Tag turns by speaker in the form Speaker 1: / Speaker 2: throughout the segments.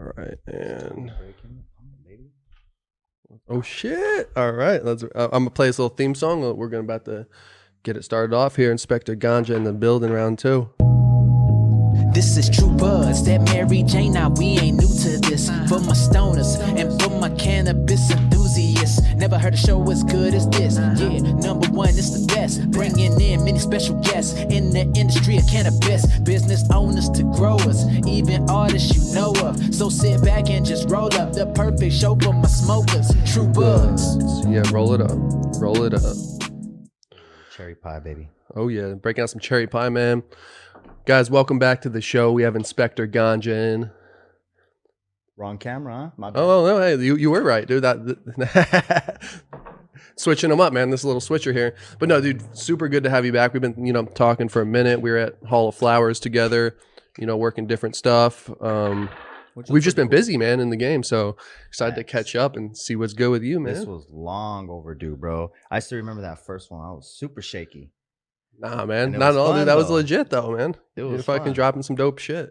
Speaker 1: All right, and oh shit! All right, let's. I'm gonna play this little theme song. We're gonna about to get it started off here. Inspector Ganja in the building, round two.
Speaker 2: This is True Buzz, that Mary Jane, now we ain't new to this. For my stoners and for my cannabis enthusiasts, never heard a show as good as this. Yeah, number one, it's the best. Bringing in many special guests in the industry of cannabis. Business owners to growers, even artists you know of. So sit back and just roll up the perfect show for my smokers. True Buzz.
Speaker 1: Yeah, roll it up. Roll it up.
Speaker 3: Cherry pie, baby.
Speaker 1: Oh yeah, breaking out some cherry pie, man. Guys, welcome back to the show. We have Inspector Ganja in.
Speaker 3: Wrong camera, huh? My bad.
Speaker 1: Oh no, hey, you were right, dude. That switching them up, man. This little switcher here, but no, dude, super good to have you back. We've been, talking for a minute. We were at Hall of Flowers together, working different stuff. We've just been busy, man, in the game. So excited to catch up and see what's good with you, man.
Speaker 3: This was long overdue, bro. I still remember that first one. I was super shaky.
Speaker 1: Nah, man,
Speaker 3: And it
Speaker 1: not
Speaker 3: was
Speaker 1: at all,
Speaker 3: fun,
Speaker 1: dude. That was
Speaker 3: though.
Speaker 1: legit, though, man.
Speaker 3: It
Speaker 1: You're
Speaker 3: was
Speaker 1: fucking
Speaker 3: fun.
Speaker 1: dropping some dope shit.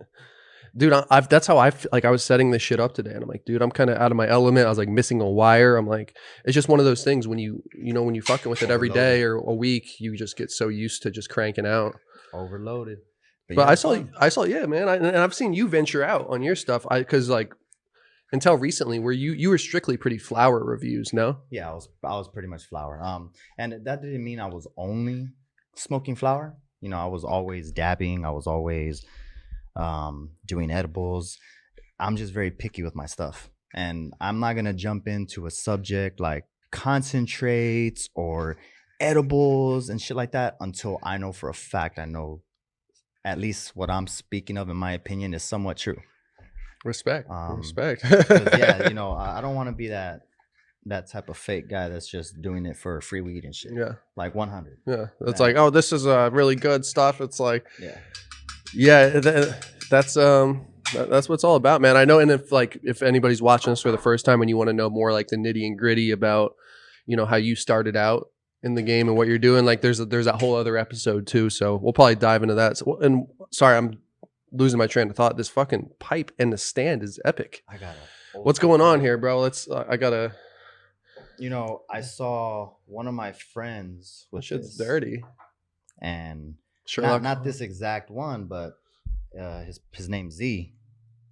Speaker 1: Dude, that's how I feel. Like, I was setting this shit up today, and I'm like, dude, I'm kind of out of my element. I was like missing a wire. I'm like, it's just one of those things when when you fucking with it every day or a week, you just get so used to just cranking out.
Speaker 3: Overloaded.
Speaker 1: But
Speaker 3: yeah,
Speaker 1: I saw, yeah, man. And I've seen you venture out on your stuff. Because like until recently, where you were strictly pretty flower reviews, no?
Speaker 3: Yeah, I was pretty much flower. And that didn't mean I was only smoking flower. I was always dabbing. I was always doing edibles. I'm just very picky with my stuff, and I'm not gonna jump into a subject like concentrates or edibles and shit like that until I know for a fact I know at least what I'm speaking of, in my opinion, is somewhat true.
Speaker 1: Respect. Respect.
Speaker 3: 'Cause, yeah, I don't want to be that type of fake guy that's just doing it for free weed and shit.
Speaker 1: Yeah.
Speaker 3: Like 100.
Speaker 1: Yeah. It's
Speaker 3: Yeah.
Speaker 1: like, oh, this is really good stuff. It's like,
Speaker 3: Yeah.
Speaker 1: yeah, that's what it's all about, man. I know, and if anybody's watching this for the first time and you want to know more like the nitty and gritty about, how you started out in the game and what you're doing, like there's that whole other episode too. So we'll probably dive into that. So, and sorry, I'm losing my train of thought. This fucking pipe and the stand is epic.
Speaker 3: I got it.
Speaker 1: What's going on here, bro? I gotta.
Speaker 3: I saw one of my friends with
Speaker 1: This shit's
Speaker 3: this,
Speaker 1: dirty.
Speaker 3: and
Speaker 1: Sherlock.
Speaker 3: not this exact one, but his name's Z,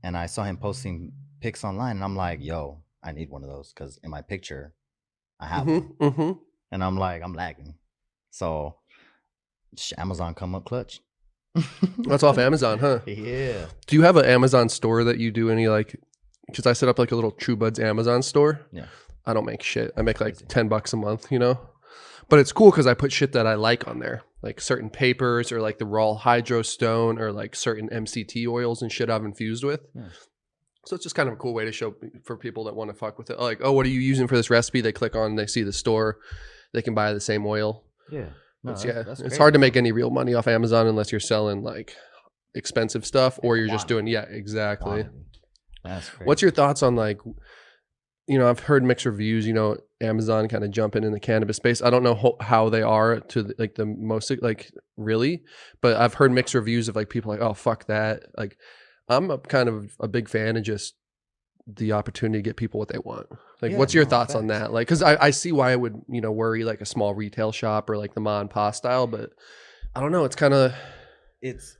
Speaker 3: and I saw him posting pics online, and I'm like, yo, I need one of those because in my picture, I have one,
Speaker 1: Mm-hmm.
Speaker 3: and I'm like, I'm lagging, so Amazon come up clutch.
Speaker 1: That's off Amazon, huh?
Speaker 3: Yeah.
Speaker 1: Do you have an Amazon store that you do any like? Because I set up like a little True Buds Amazon store.
Speaker 3: Yeah.
Speaker 1: I don't make shit. I make like
Speaker 3: Crazy.
Speaker 1: $10 a month, But it's cool because I put shit that I like on there, like certain papers or like the raw hydro stone or like certain MCT oils and shit I've infused with.
Speaker 3: Yeah.
Speaker 1: So it's just kind of a cool way to show for people that want to fuck with it. Like, oh, what are you using for this recipe? They click on, they see the store, they can buy the same oil.
Speaker 3: Yeah. No,
Speaker 1: It's
Speaker 3: that's
Speaker 1: hard to
Speaker 3: great.
Speaker 1: make any real money off Amazon unless you're selling like expensive stuff or you're just doing, yeah, exactly.
Speaker 3: Quantity. That's great.
Speaker 1: What's your thoughts on like, I've heard mixed reviews, Amazon kind of jumping in the cannabis space. I don't know how they are to the most like really, but I've heard mixed reviews of like people like, oh, fuck that. Like I'm kind of a big fan of just the opportunity to get people what they want. Like,
Speaker 3: Yeah,
Speaker 1: what's your
Speaker 3: no,
Speaker 1: thoughts on
Speaker 3: facts.
Speaker 1: that? Like, cause I see why I would, worry like a small retail shop or like the ma and pa style, but I don't know. It's kind of,
Speaker 3: It's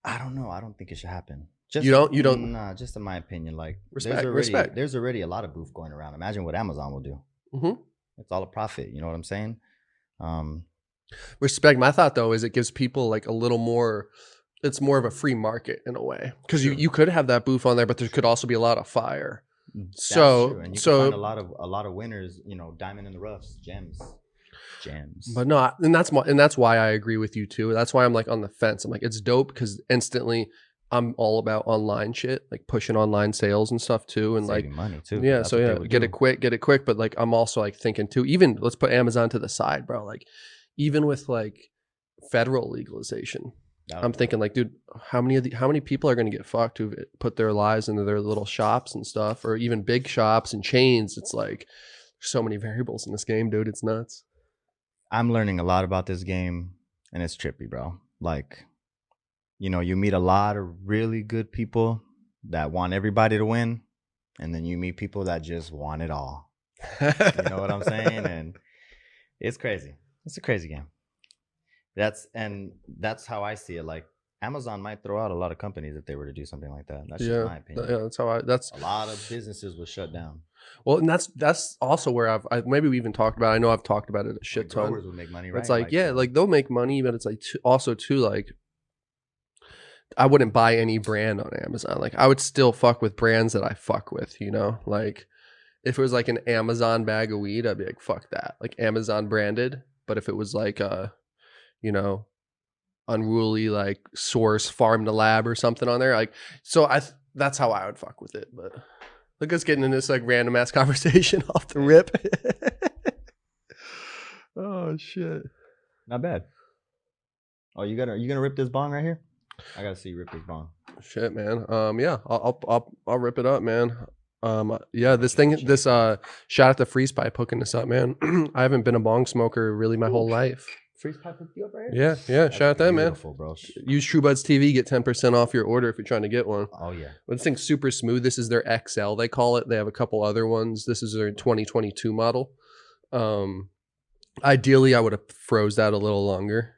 Speaker 3: I don't know. I don't think it should happen.
Speaker 1: You don't?
Speaker 3: Nah, just in my opinion. Like
Speaker 1: Respect.
Speaker 3: there's already a lot of booth going around. Imagine what Amazon will do.
Speaker 1: Mhm.
Speaker 3: It's all a profit. You know what I'm saying?
Speaker 1: Respect. My thought though is it gives people like a little more. It's more of a free market in a way because
Speaker 3: Sure.
Speaker 1: you could have that booth on there, but there could also be a lot of fire.
Speaker 3: That's
Speaker 1: So
Speaker 3: true. And you can
Speaker 1: so
Speaker 3: find a lot of winners. Diamond in the roughs, gems.
Speaker 1: but no, and that's why I agree with you too. That's why I'm like on the fence. I'm like it's dope because instantly I'm all about online shit, like pushing online sales and stuff too, and
Speaker 3: Saving
Speaker 1: like
Speaker 3: money too.
Speaker 1: yeah,
Speaker 3: That's
Speaker 1: so
Speaker 3: what they
Speaker 1: yeah,
Speaker 3: would
Speaker 1: get
Speaker 3: do.
Speaker 1: it quick. But like I'm also like thinking too. Even let's put Amazon to the side, bro. Like even with like federal legalization,
Speaker 3: That would
Speaker 1: I'm
Speaker 3: be
Speaker 1: thinking like, dude, how many people are going to get fucked who put their lives into their little shops and stuff, or even big shops and chains? It's like there's so many variables in this game, dude. It's nuts.
Speaker 3: I'm learning a lot about this game, and it's trippy, bro. Like, you meet a lot of really good people, that want everybody to win, and then you meet people that just want it all. You know what I'm saying? And it's crazy. It's a crazy game. That's how I see it. Like Amazon might throw out a lot of companies if they were to do something like that. That's just my opinion.
Speaker 1: Yeah, that's how that's
Speaker 3: a lot of businesses will shut down.
Speaker 1: Well, and that's also where maybe we even talked about. I know I've talked about it a shit ton.
Speaker 3: Growers would make money, right?
Speaker 1: It's like like they'll make money, but it's like also too like I wouldn't buy any brand on Amazon. Like I would still fuck with brands that I fuck with, you know? Like if it was like an Amazon bag of weed, I'd be like, fuck that. Like Amazon branded. But if it was like you know, unruly like source farm to lab or something on there, like so that's how I would fuck with it. But look us getting in this like random ass conversation off the rip. Oh shit.
Speaker 3: Not bad. Oh, you gonna rip this bong right here? I gotta see you rip this bong.
Speaker 1: Shit, man. Yeah, I'll rip it up, man. Yeah, this shout out to Freeze Pipe hooking this up, man. I haven't been a bong smoker really my whole life.
Speaker 3: Freeze Pipe hooked you up right here?
Speaker 1: Yeah. Shout out to them, man.
Speaker 3: Bro.
Speaker 1: Use TrueBuds TV, get 10% off your order if you're trying to get one.
Speaker 3: Oh yeah.
Speaker 1: But this thing's super smooth. This is their XL, they call it. They have a couple other ones. This is their 2022 model. Ideally, I would have froze that a little longer.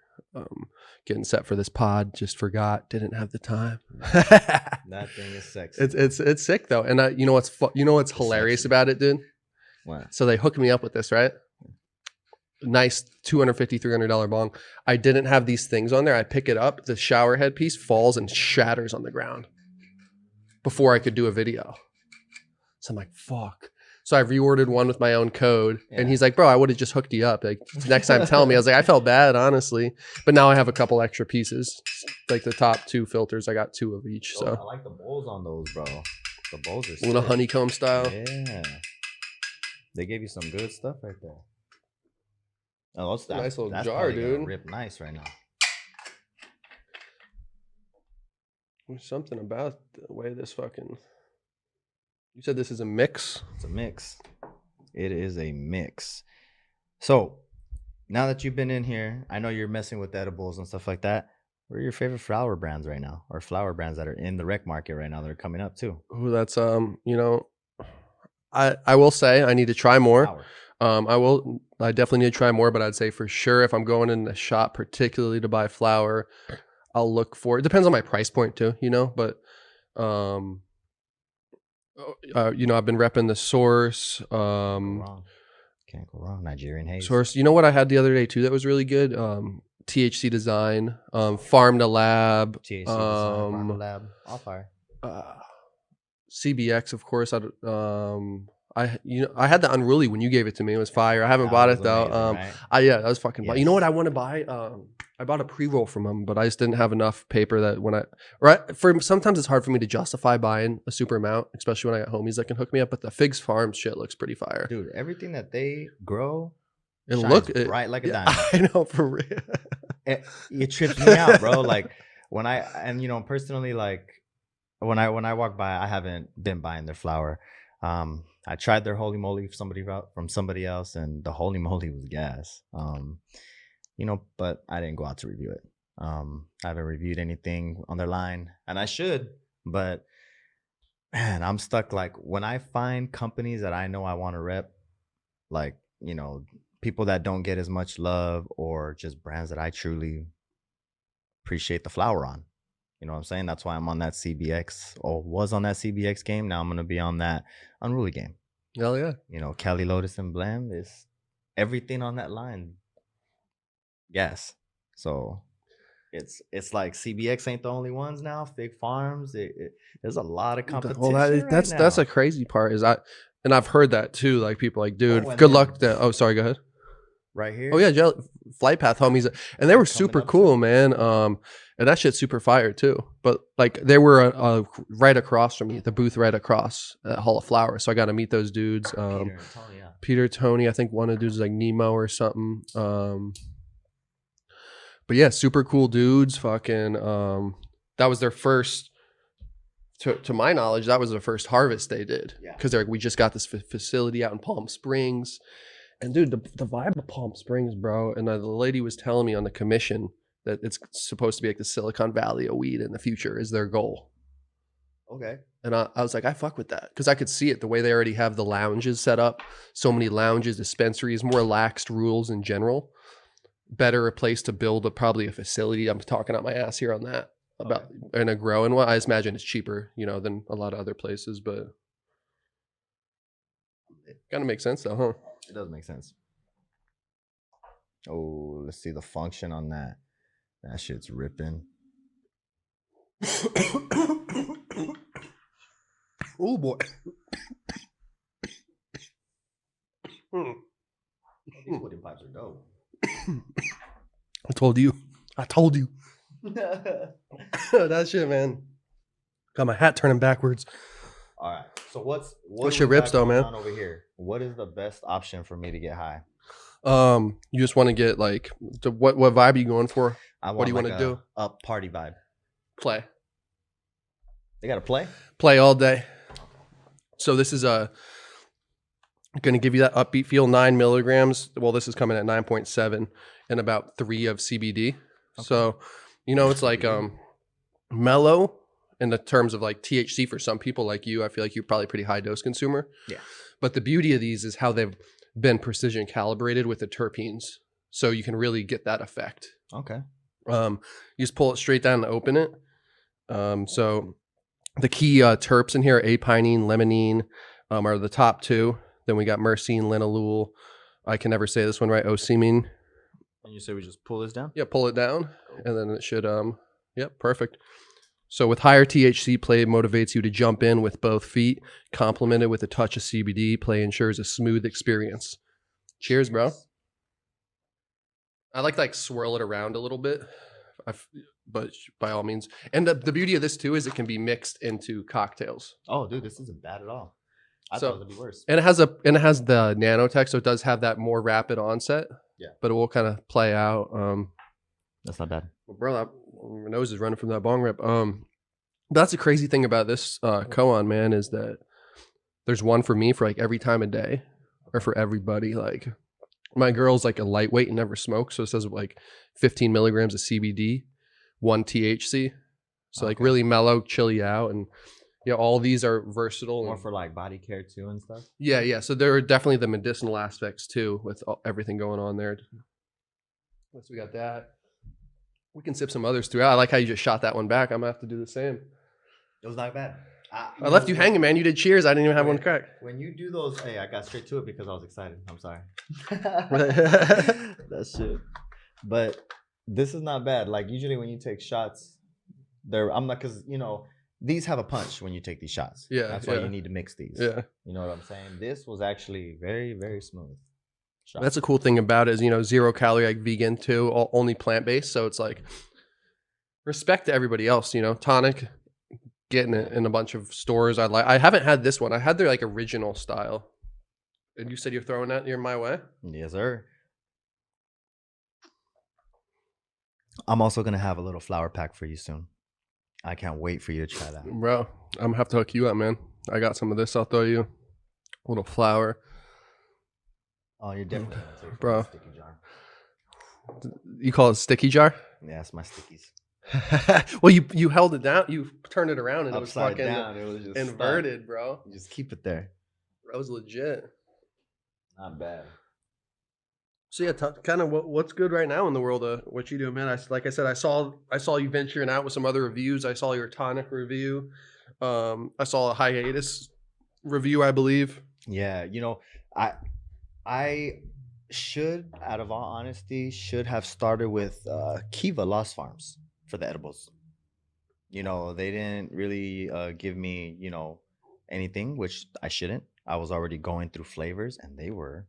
Speaker 1: Getting set for this pod, just forgot, didn't have the time.
Speaker 3: That thing is sexy.
Speaker 1: It's sick though, and you know what's hilarious about it, dude?
Speaker 3: What?
Speaker 1: So they hooked me up with this, right? Nice $250, $300 bong. I didn't have these things on there. I pick it up, the shower head piece falls and shatters on the ground before I could do a video. So I'm like, fuck. So I reordered one with my own code, and he's like, bro, I would have just hooked you up. Like next time, tell me. I was like, I felt bad, honestly, but now I have a couple extra pieces. Like the top two filters, I got 2 of each. So
Speaker 3: I like the bowls on those, bro. The bowls are sick.
Speaker 1: Little honeycomb style.
Speaker 3: Yeah, they gave you some good stuff right there. Oh, that's
Speaker 1: nice little
Speaker 3: that's
Speaker 1: jar, dude.
Speaker 3: Rip nice right now.
Speaker 1: There's something about the way this fucking. You said this is a mix?
Speaker 3: It's a mix. It is a mix. So, now that you've been in here, I know you're messing with edibles and stuff like that. What are your favorite flower brands right now? Or flower brands that are in the rec market right now that are coming up too?
Speaker 1: Oh, that's you know, I will say I need to try more. I definitely need to try more, but I'd say for sure if I'm going in the shop particularly to buy flower, I'll look for it. Depends on my price point too, you know, but you know, I've been repping the Source.
Speaker 3: Can't go wrong. Nigerian haze.
Speaker 1: Source. You know what I had the other day too that was really good? THC Design, Farm to Lab.
Speaker 3: THC Design, Farm to Lab. All fire.
Speaker 1: CBX, of course. I had the Unruly when you gave it to me. It was fire. I haven't bought it though.
Speaker 3: Amazing, right?
Speaker 1: Yeah, that was fucking. Yes. You know what I want to buy? I bought a pre-roll from them, but I just didn't have enough paper that sometimes it's hard for me to justify buying a super amount, especially when I got homies that can hook me up. But the Figs Farm shit looks pretty fire,
Speaker 3: dude. Everything that they grow, bright like a diamond.
Speaker 1: I know, for real.
Speaker 3: It trips me out, bro. Like personally, like when I walk by, I haven't been buying their flower. I tried their holy moly from somebody else, and the holy moly was gas. But I didn't go out to review it. I haven't reviewed anything on their line, and I should, but man, I'm stuck. Like when I find companies that I know I want to rep, like, people that don't get as much love, or just brands that I truly appreciate the flower on. You know what I'm saying? That's why I'm on that CBX, or was on that CBX game. Now I'm going to be on that Unruly game.
Speaker 1: Hell yeah.
Speaker 3: Cali Lotus and Blam is everything on that line. Yes. So it's like CBX ain't the only ones now. Fig Farms. There's a lot of competition. Well,
Speaker 1: that's a crazy part and I've heard that too. Like people like, dude, good luck. Oh, sorry. Go ahead.
Speaker 3: Right here.
Speaker 1: Oh yeah, Flight Path homies, and they were super cool, man. And that shit's super fire too. But like they were right across from me, the booth right across at Hall of Flowers. So I got to meet those dudes. Peter, Tony, I think one of the dudes is like Nemo or something. But yeah, super cool dudes. Fucking that was their first. To my knowledge, that was the first harvest they did. Because they're like, we just got this facility out in Palm Springs. And dude, the vibe of Palm Springs, bro. And the lady was telling me on the commission that it's supposed to be like the Silicon Valley of weed in the future is their goal.
Speaker 3: Okay.
Speaker 1: And I was like, I fuck with that because I could see it the way they already have the lounges set up. So many lounges, dispensaries, more laxed rules in general. Better a place to build probably a facility. I'm talking out my ass here on that about and a grow and what I just imagine it's cheaper, than a lot of other places, but it kind of makes sense though, huh?
Speaker 3: It does make sense. Oh, let's see the function on that. That shit's ripping.
Speaker 1: Oh boy.
Speaker 3: These woody pipes are dope.
Speaker 1: I told you. That shit, man. Got my hat turning backwards.
Speaker 3: All right. So what's
Speaker 1: your rips though, man?
Speaker 3: over here? What is the best option for me to get high?
Speaker 1: You just want to get like what vibe are you going for? What do you want to do?
Speaker 3: Up party vibe.
Speaker 1: Play.
Speaker 3: They got to play?
Speaker 1: Play all day. So this is going to give you that upbeat feel, 9 milligrams. Well, this is coming at 9.7 and about 3 of CBD. Okay. So, it's like mellow in the terms of like THC for some people like you. I feel like you're probably a pretty high dose consumer.
Speaker 3: Yeah.
Speaker 1: But the beauty of these is how they've been precision calibrated with the terpenes. So you can really get that effect.
Speaker 3: Okay.
Speaker 1: You just pull it straight down and open it. So the key terps in here, apinine, limonene, are the top 2. Then we got myrcene, linalool. I can never say this one right. Ocimene.
Speaker 3: And you say we just pull this down?
Speaker 1: Yeah, pull it down, and then it should. Perfect. So with higher THC, play motivates you to jump in with both feet, complemented with a touch of CBD. Play ensures a smooth experience. Cheers, bro. I like swirl it around a little bit, but by all means. And the beauty of this too is it can be mixed into cocktails.
Speaker 3: Oh, dude, this isn't bad at all. I thought it would be worse.
Speaker 1: And it has the nanotech, so it does have that more rapid onset.
Speaker 3: Yeah.
Speaker 1: But it will kind of play out.
Speaker 3: That's not bad.
Speaker 1: Well, bro, my nose is running from that bong rip. That's the crazy thing about this koan, man, is that there's one for me for like every time of day, or for everybody. Like my girl's like a lightweight and never smokes, so it says like 15 milligrams of CBD, 1 THC, so like really mellow, chill you out, and all these are versatile.
Speaker 3: More for like body care too and stuff.
Speaker 1: Yeah. So there are definitely the medicinal aspects too with everything going on there. So we got that. We can sip some others throughout. I like how you just shot that one back. I'm gonna have to do the same.
Speaker 3: It was not bad.
Speaker 1: I left you hanging, man. You did cheers. I didn't even have one crack.
Speaker 3: When you do those, hey, I got straight to it because I was excited. I'm sorry. That shit. But this is not bad. Like usually when you take shots, I'm not, because these have a punch when you take these shots.
Speaker 1: Yeah.
Speaker 3: That's why you need to mix these.
Speaker 1: Yeah.
Speaker 3: You know what I'm saying? This was actually very, very smooth. Shot.
Speaker 1: That's a cool thing about it is, 0 calorie, like vegan too, only plant-based. So it's like respect to everybody else, tonic, getting it in a bunch of stores. I haven't had this one. I had their like original style. And you said you're throwing that my way?
Speaker 3: Yes, sir. I'm also going to have a little flower pack for you soon. I can't wait for you to try that.
Speaker 1: Bro, I'm going to have to hook you up, man. I got some of this. I'll throw you a little flower.
Speaker 3: Oh, you're definitely going to take
Speaker 1: bro.
Speaker 3: Sticky jar.
Speaker 1: You call it sticky jar?
Speaker 3: Yeah, it's my stickies.
Speaker 1: Well, you held it down. You turned it around and
Speaker 3: Upside
Speaker 1: it was fucking
Speaker 3: down. It was just
Speaker 1: inverted,
Speaker 3: stuck.
Speaker 1: Bro.
Speaker 3: You just keep it there.
Speaker 1: That was legit.
Speaker 3: Not bad.
Speaker 1: So yeah, kind of what's good right now in the world of what you do, man. Like I said, I saw you venturing out with some other reviews. I saw your tonic review. I saw a hiatus review, I believe.
Speaker 3: Yeah, I should, out of all honesty, should have started with Kiva Lost Farms for the edibles. They didn't really give me, anything, which I shouldn't. I was already going through flavors, and they were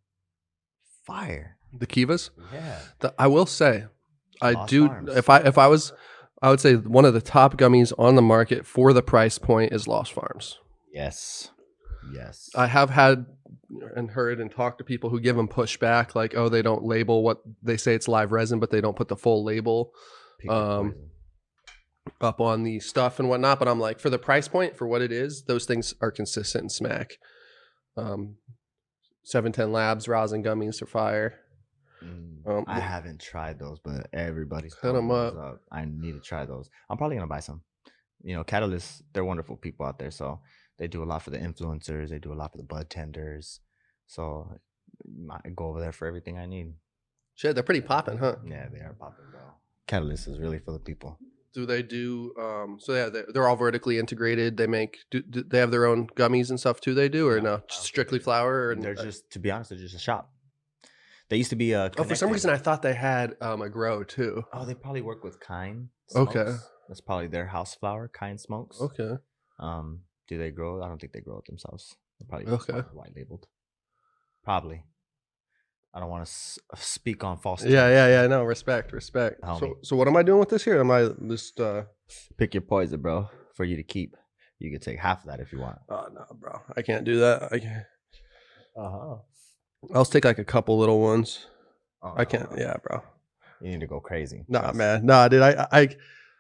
Speaker 3: fire.
Speaker 1: The Kivas?
Speaker 3: Yeah.
Speaker 1: I will say,
Speaker 3: Lost Farms.
Speaker 1: if I was, I would say one of the top gummies on the market for the price point is Lost Farms.
Speaker 3: Yes.
Speaker 1: I have had and heard and talked to people who give them pushback, like, oh, they don't label what they say it's live resin, but they don't put the full label up on the stuff and whatnot. But I'm like, for the price point, for what it is, those things are consistent and smack. 710 Labs, rosin gummies are fire.
Speaker 3: I haven't tried those, but everybody's
Speaker 1: hit them up.
Speaker 3: I need to try those. I'm probably gonna buy some you know, Catalyst, they're wonderful people out there. So they do a lot for the influencers. They do a lot for the bud tenders. So I go over there for everything I need.
Speaker 1: Shit, they're pretty popping, huh?
Speaker 3: Yeah, they are popping, bro. Catalyst is really full of people.
Speaker 1: Do they do? So yeah, they're all vertically integrated. They make. Do they have their own gummies and stuff too? They do, or no? Just strictly flower?
Speaker 3: They're just, to be honest, they're just a shop. They used to be a.
Speaker 1: Oh, for some reason I thought they had a grow too.
Speaker 3: Oh, they probably work with Kind.
Speaker 1: Okay.
Speaker 3: Smokes. That's probably their house flower, Kind Smokes.
Speaker 1: Okay.
Speaker 3: Do they grow? I don't think they grow it themselves. They're probably
Speaker 1: Okay.
Speaker 3: white labeled. Probably. I don't want to speak on false.
Speaker 1: Yeah. No, respect. So what am I doing with this here? Am I just
Speaker 3: pick your poison, bro, for you to keep? You could take half of that if you want.
Speaker 1: Oh no, bro, I can't do that. I can't.
Speaker 3: Uh-huh.
Speaker 1: I'll take like a couple little ones.
Speaker 3: Oh,
Speaker 1: I can't. Yeah, bro.
Speaker 3: You need to go crazy.
Speaker 1: Nah, man. Nah, dude.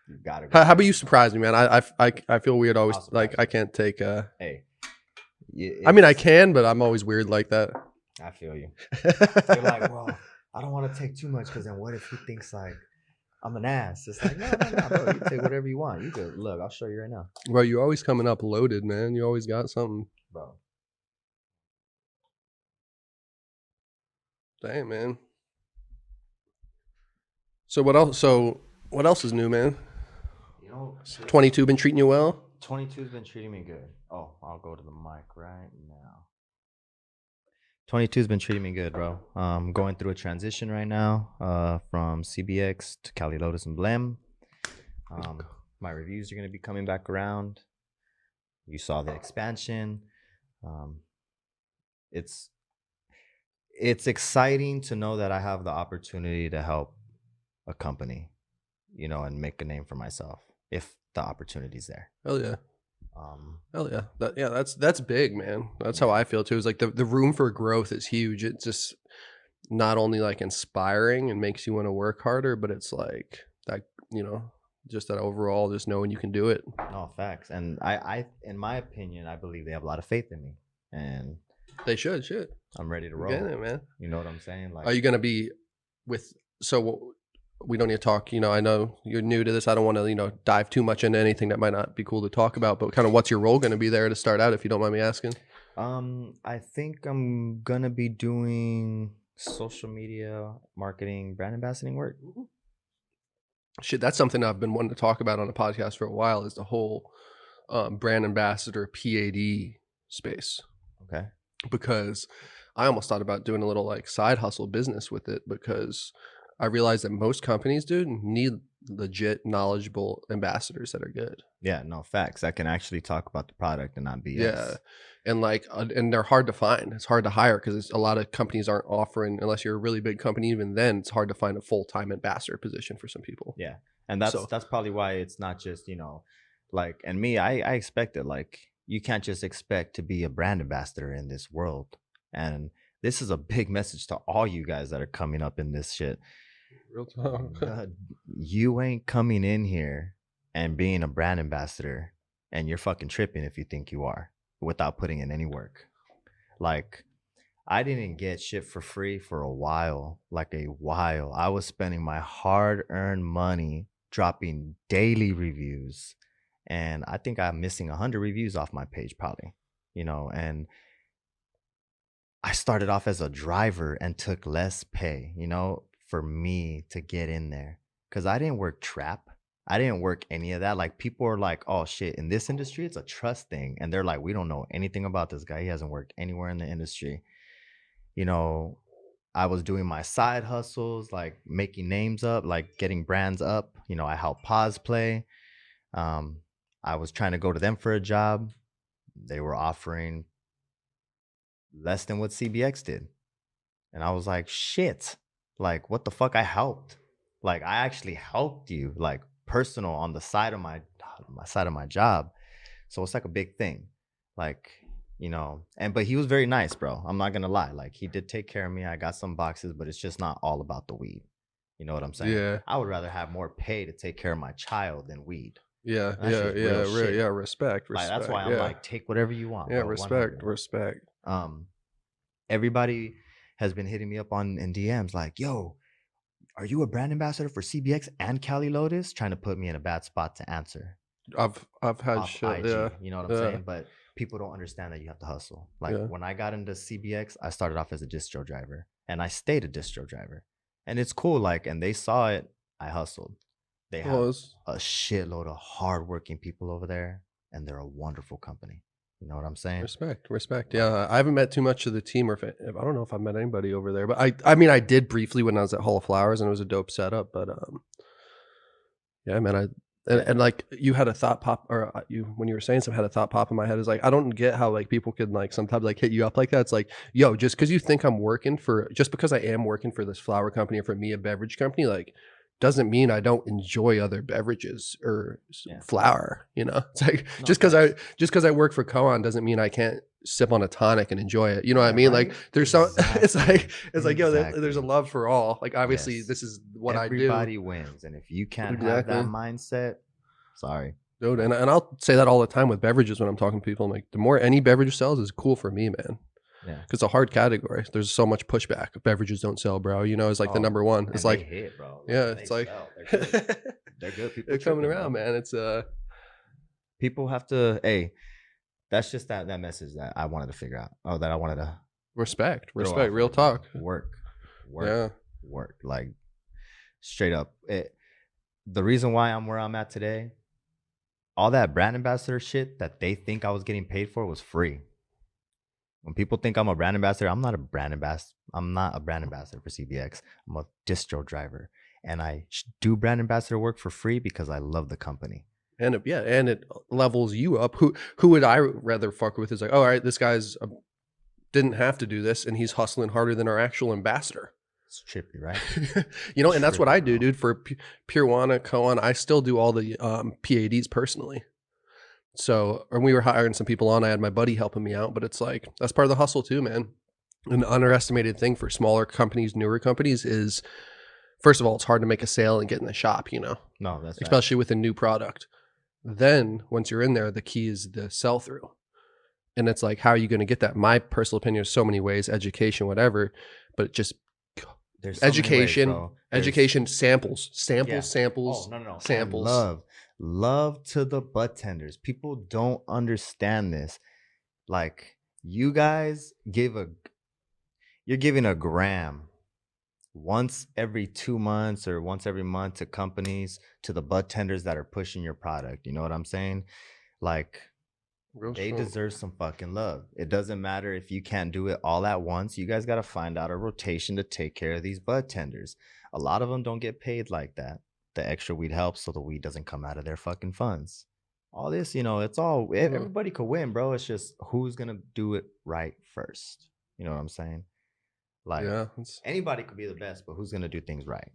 Speaker 3: You gotta.
Speaker 1: How about you surprise me, man? I feel weird always. Like I can't take.
Speaker 3: Hey.
Speaker 1: I mean, I can, but I'm always weird like that.
Speaker 3: I feel you. You're like, well, I don't want to take too much because then what if he thinks like I'm an ass? It's like, no, bro. You take whatever you want. You could look. I'll show you right now.
Speaker 1: Bro, you're always coming up loaded, man. You always got something,
Speaker 3: bro.
Speaker 1: Damn, man. So what else is new, man?
Speaker 3: You know,
Speaker 1: 22 been treating you well?
Speaker 3: 22's been treating me good. Oh, I'll go to the mic right now. 22's been treating me good, bro. Going through a transition right now, from CBX to Cali Lotus and Blem. My reviews are going to be coming back around. You saw the expansion. It's exciting to know that I have the opportunity to help a company, you know, and make a name for myself if the opportunity's there.
Speaker 1: Hell yeah. Hell yeah. That's big, man. That's how I feel too. It's like the room for growth is huge. It's just not only like inspiring and makes you want to work harder, but it's like that, you know, just that overall, just knowing you can do it.
Speaker 3: No, facts. And I in my opinion, I believe they have a lot of faith in me, and
Speaker 1: they should.
Speaker 3: I'm ready to roll.
Speaker 1: Get it, man.
Speaker 3: You know what I'm saying? Like,
Speaker 1: are you gonna be with? So we don't need to talk. You know, I know you're new to this. I don't want to, you know, dive too much into anything that might not be cool to talk about. But kind of, what's your role going to be there to start out, if you don't mind me asking?
Speaker 3: I think I'm gonna be doing social media marketing, brand ambassadoring work.
Speaker 1: Shit, that's something I've been wanting to talk about on the podcast for a while. Is the whole brand ambassador PAD space.
Speaker 3: Okay.
Speaker 1: Because I almost thought about doing a little like side hustle business with it, because I realized that most companies, dude, need legit knowledgeable ambassadors that are good.
Speaker 3: Yeah, no, facts. That can actually talk about the product and not BS.
Speaker 1: Yeah. And like, and they're hard to find. It's hard to hire because a lot of companies aren't offering, unless you're a really big company, even then it's hard to find a full-time ambassador position for some people.
Speaker 3: Yeah. And that's probably why it's not just, you know, like, and me, I expect it. Like, you can't just expect to be a brand ambassador in this world. And this is a big message to all you guys that are coming up in this shit.
Speaker 1: Real talk.
Speaker 3: You ain't coming in here and being a brand ambassador and you're fucking tripping if you think you are, without putting in any work. Like, I didn't get shit for free for a while. I was spending my hard-earned money dropping daily reviews, and I think I'm missing 100 reviews off my page probably, you know. And I started off as a driver and took less pay, you know, for me to get in there, because I didn't work trap. I didn't work any of that. Like, people are like, oh shit, in this industry it's a trust thing, and they're like, we don't know anything about this guy, he hasn't worked anywhere in the industry. You know, I was doing my side hustles, like making names up, like getting brands up. You know, I helped Pause Play. I was trying to go to them for a job. They were offering less than what CBX did, and I was like, shit, like, what the fuck? I helped. Like, I actually helped you, like, personal on the side of my side of my job. So it's like a big thing, like, you know. But he was very nice, bro. I'm not gonna lie. Like, he did take care of me. I got some boxes, but it's just not all about the weed. You know what I'm saying?
Speaker 1: Yeah.
Speaker 3: I would rather have more pay to take care of my child than weed.
Speaker 1: Yeah. Respect.
Speaker 3: Like, that's why I'm like, take whatever you want.
Speaker 1: Yeah,
Speaker 3: bro,
Speaker 1: respect.
Speaker 3: Everybody has been hitting me up in DMs like, yo, are you a brand ambassador for CBX and Cali Lotus? Trying to put me in a bad spot to answer.
Speaker 1: I've had
Speaker 3: off
Speaker 1: shit.
Speaker 3: IG.
Speaker 1: Yeah.
Speaker 3: You know what I'm
Speaker 1: Yeah.
Speaker 3: saying? But people don't understand that you have to hustle. Like
Speaker 1: Yeah.
Speaker 3: when I got into CBX, I started off as a distro driver, and I stayed a distro driver, and it's cool. Like, and they saw it. I hustled. They
Speaker 1: Well,
Speaker 3: have
Speaker 1: it's,
Speaker 3: a shitload of hardworking people over there, and they're a wonderful company. You know what I'm saying?
Speaker 1: respect. Yeah, I haven't met too much of the team, or if I don't know if I've met anybody over there, but I mean, I did briefly when I was at Hall of Flowers, and it was a dope setup. But yeah, man, and like you had a thought pop, or you when you were saying something, had a thought pop in my head. Is like I don't get how like people can like sometimes like hit you up like that. It's like, yo, just because you think I'm working for, just because I am working for this flower company or for me a beverage company, like doesn't mean I don't enjoy other beverages or
Speaker 3: Yeah.
Speaker 1: flower. You know, it's like
Speaker 3: No,
Speaker 1: just because I work for Koan doesn't mean I can't sip on a tonic and enjoy it. You know what I
Speaker 3: Yeah,
Speaker 1: mean?
Speaker 3: right?
Speaker 1: Like there's some, it's like yo, there's a
Speaker 3: Exactly.
Speaker 1: love for all. Like obviously
Speaker 3: Yes.
Speaker 1: this is what
Speaker 3: Everybody
Speaker 1: I do,
Speaker 3: wins, and if you can't have that mindset, sorry.
Speaker 1: dude. And I'll say that all the time with beverages when I'm talking to people. I'm like, the more any beverage sells is cool for me, man.
Speaker 3: Yeah.
Speaker 1: Because it's a hard category. There's so much pushback. Beverages don't sell, bro. You know, it's like the
Speaker 3: Oh,
Speaker 1: number one.
Speaker 3: and
Speaker 1: It's
Speaker 3: they
Speaker 1: like,
Speaker 3: hit, bro.
Speaker 1: yeah,
Speaker 3: they
Speaker 1: it's like
Speaker 3: sell. They're good. They're good. People
Speaker 1: they're coming
Speaker 3: tripping,
Speaker 1: around,
Speaker 3: bro.
Speaker 1: man. It's
Speaker 3: People have to. Hey, that's just that message that I wanted to figure out. Oh, that I wanted to
Speaker 1: respect,
Speaker 3: throw
Speaker 1: real
Speaker 3: out for
Speaker 1: talk.
Speaker 3: Work,
Speaker 1: Yeah.
Speaker 3: work. Like straight up. The reason why I'm where I'm at today, all that brand ambassador shit that they think I was getting paid for was free. When people think I'm a brand ambassador, I'm not a brand ambassador. I'm not a brand ambassador for CBX. I'm a distro driver, and I do brand ambassador work for free because I love the company.
Speaker 1: And it levels you up. Who would I rather fuck with? Is like, oh, all right, this guy's didn't have to do this, and he's hustling harder than our actual ambassador.
Speaker 3: It's trippy, right?
Speaker 1: You know, and that's what I do,
Speaker 3: Trippy, bro.
Speaker 1: dude. For Purwana, Koan, I still do all the PADs personally. So, when we were hiring some people on, I had my buddy helping me out, but it's like, that's part of the hustle too, man. An underestimated thing for smaller companies, newer companies is, first of all, it's hard to make a sale and get in the shop, you know,
Speaker 3: No, that's right.
Speaker 1: especially with a new product. Then once you're in there, the key is the sell through. And it's like, how are you going to get that? My personal opinion is so many ways, education, whatever, but just
Speaker 3: There's so many
Speaker 1: education,
Speaker 3: ways, bro. There's-
Speaker 1: education, samples,
Speaker 3: Yeah.
Speaker 1: samples,
Speaker 3: Oh, no.
Speaker 1: samples.
Speaker 3: And love to the bud tenders. People don't understand this. Like you guys you're giving a gram once every 2 months or once every month to companies, to the bud tenders that are pushing your product. You know what I'm saying? Like
Speaker 1: Real
Speaker 3: they
Speaker 1: shit.
Speaker 3: deserve some fucking love. It doesn't matter if you can't do it all at once. You guys got to find out a rotation to take care of these bud tenders. A lot of them don't get paid like that. The extra weed helps so the weed doesn't come out of their fucking funds. All this, you know, it's all everybody could win, bro. It's just who's gonna do it right first. You know what I'm saying? Like
Speaker 1: Yeah.
Speaker 3: anybody could be the best, but who's gonna do things right?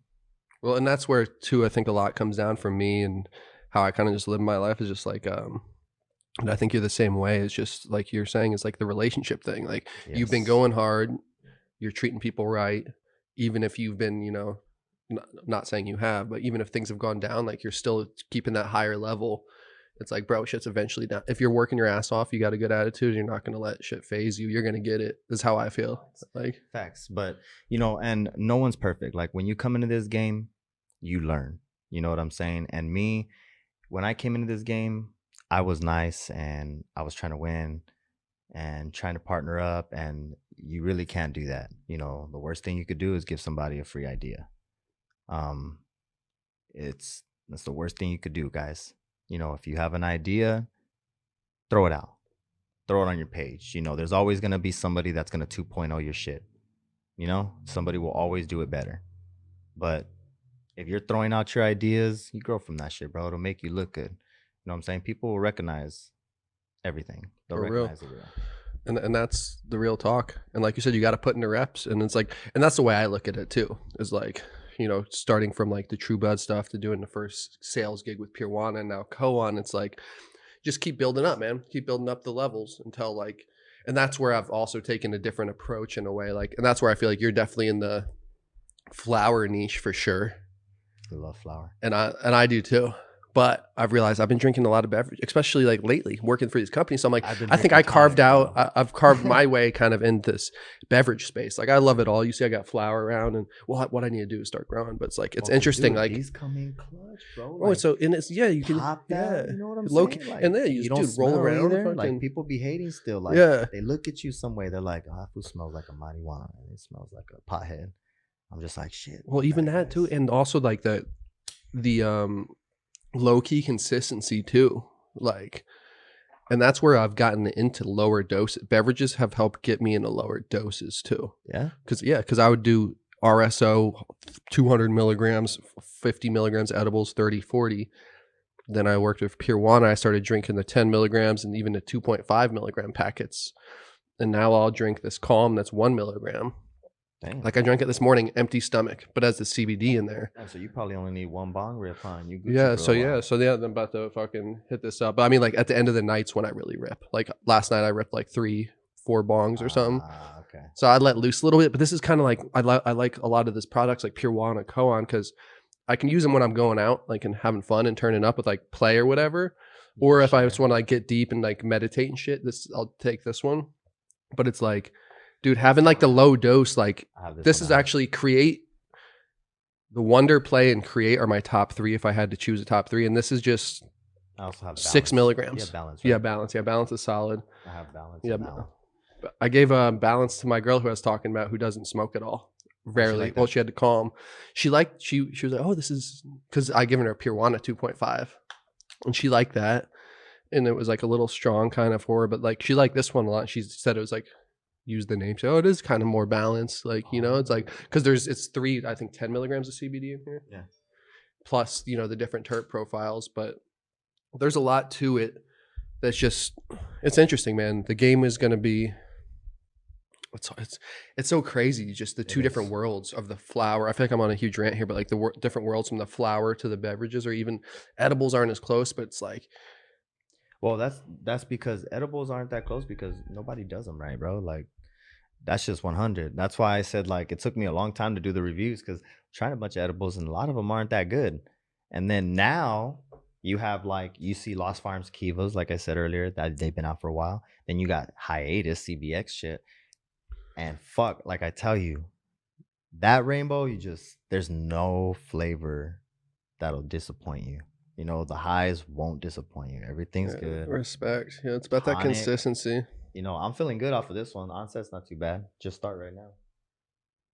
Speaker 1: Well, and that's where too, I think a lot comes down from me and how I kind of just live my life is just like, and I think you're the same way. It's just like you're saying, it's like the relationship thing. Like you've been
Speaker 3: Yes.
Speaker 1: going hard, you're treating people right, even if you've been, you know, not saying you have, but even if things have gone down, like you're still keeping that higher level. It's like, bro, shit's eventually down. If you're working your ass off, you got a good attitude, you're not going to let shit phase you. You're going to get it. Is how I feel. Like
Speaker 3: Facts. But you know, and no one's perfect. Like when you come into this game, you learn. You know what I'm saying? And me, when I came into this game, I was nice and I was trying to win and trying to partner up, and you really can't do that. You know, the worst thing you could do is give somebody a free idea. That's the worst thing you could do, guys. You know, if you have an idea, throw it out. Throw it on your page. You know, there's always going to be somebody that's going to 2.0 your shit. You know, somebody will always do it better. But if you're throwing out your ideas, you grow from that shit, bro. It'll make you look good. You know what I'm saying? People will recognize everything. They'll
Speaker 1: For real.
Speaker 3: recognize the real.
Speaker 1: and that's the real talk. And like you said, you got to put in the reps. And it's like, and that's the way I look at it too, is like, you know, starting from like the True Bud stuff to doing the first sales gig with Purwana and now Koan. It's like, just keep building up, man. Keep building up the levels until like, and that's where I've also taken a different approach in a way. Like, and that's where I feel like you're definitely in the flower niche for sure.
Speaker 3: I love flower.
Speaker 1: And I do too. But I've realized I've been drinking a lot of beverage, especially like lately working for these companies. So I'm like,
Speaker 3: I've been
Speaker 1: I think
Speaker 3: drinking
Speaker 1: I carved
Speaker 3: tonic,
Speaker 1: out,
Speaker 3: bro.
Speaker 1: I've carved my way kind of in this beverage space. Like I love it all. You see, I got flower around, and well, what I need to do is start growing. But it's like, it's
Speaker 3: Fucking
Speaker 1: interesting.
Speaker 3: dude,
Speaker 1: Like,
Speaker 3: these come in clutch, bro.
Speaker 1: oh,
Speaker 3: Like,
Speaker 1: so, and it's, yeah, you can,
Speaker 3: pop that. You know what I'm
Speaker 1: low
Speaker 3: saying? Like,
Speaker 1: and then you
Speaker 3: you
Speaker 1: just,
Speaker 3: don't
Speaker 1: dude, roll
Speaker 3: smell
Speaker 1: around.
Speaker 3: either.
Speaker 1: Fucking,
Speaker 3: Like, people be hating still. Like,
Speaker 1: yeah.
Speaker 3: they look at you some way. They're like, oh, that food smells like a marijuana. And it smells like a pothead. I'm just like, shit.
Speaker 1: Well, even that too.
Speaker 3: guys.
Speaker 1: And also like the low key consistency too. Like, and that's where I've gotten into lower doses. Beverages have helped get me into lower doses too.
Speaker 3: Yeah.
Speaker 1: Because I would do RSO 200 milligrams, 50 milligrams edibles, 30, 40. Then I worked with Pure One. I started drinking the 10 milligrams and even the 2.5 milligram packets. And now I'll drink this Calm that's 1 milligram.
Speaker 3: Dang.
Speaker 1: Like I drank it this morning, empty stomach, but has the CBD in there.
Speaker 3: Yeah, so you probably only need one bong rip, huh? You Gucci
Speaker 1: Yeah,
Speaker 3: for a
Speaker 1: so
Speaker 3: while.
Speaker 1: I'm about to fucking hit this up. But I mean, like at the end of the night's when I really rip. Like last night, I ripped like 3-4 bongs or something.
Speaker 3: Okay.
Speaker 1: So I let loose a little bit. But this is kind of like I like a lot of this products like Pure One and Koan because I can use them when I'm going out, like and having fun and turning up with like play or whatever. Or if I just want to like get deep and like meditate and shit, I'll take this one. But it's like, dude, having like the low dose, like this is actually create. The Wonder, Play, and Create are my top 3 if I had to choose a top 3. And this is just
Speaker 3: I also have
Speaker 1: 6 milligrams.
Speaker 3: Yeah, balance. Right?
Speaker 1: Yeah, balance. Yeah, balance is solid.
Speaker 3: I have balance.
Speaker 1: Yeah,
Speaker 3: now.
Speaker 1: I gave balance to my girl who I was talking about who doesn't smoke at all. Rarely.
Speaker 3: Like
Speaker 1: Well, she had to Calm. She was like, oh, this is because I given her Pure One at 2.5. And she liked that. And it was like a little strong kind of for her, but like she liked this one a lot. She said it was like, use the name. So it is kind of more balanced. Like, you know, it's like, because it's 10 milligrams of CBD in here.
Speaker 3: Yeah. Plus,
Speaker 1: you know, the different terp profiles, but there's a lot to it that's just, it's interesting, man. The game is going to be, it's so crazy. Just the two different worlds of the flower. I feel like I'm on a huge rant here, but like the different worlds from the flower to the beverages, or even edibles aren't as close, but it's like,
Speaker 3: well, that's because edibles aren't that close because nobody does them right, bro. Like that's just 100. That's why I said like it took me a long time to do the reviews because trying a bunch of edibles and a lot of them aren't that good. And then now you have like you see Lost Farms Kivas, like I said earlier, that they've been out for a while. Then you got hiatus CBX shit, and fuck, like I tell you, that rainbow, there's no flavor that'll disappoint you. You know, the highs won't disappoint you. Everything's good.
Speaker 1: Respect. Yeah, it's about that
Speaker 3: Tonic.
Speaker 1: consistency.
Speaker 3: You know, I'm feeling good off of this one. Onset's not too bad. Just start right now.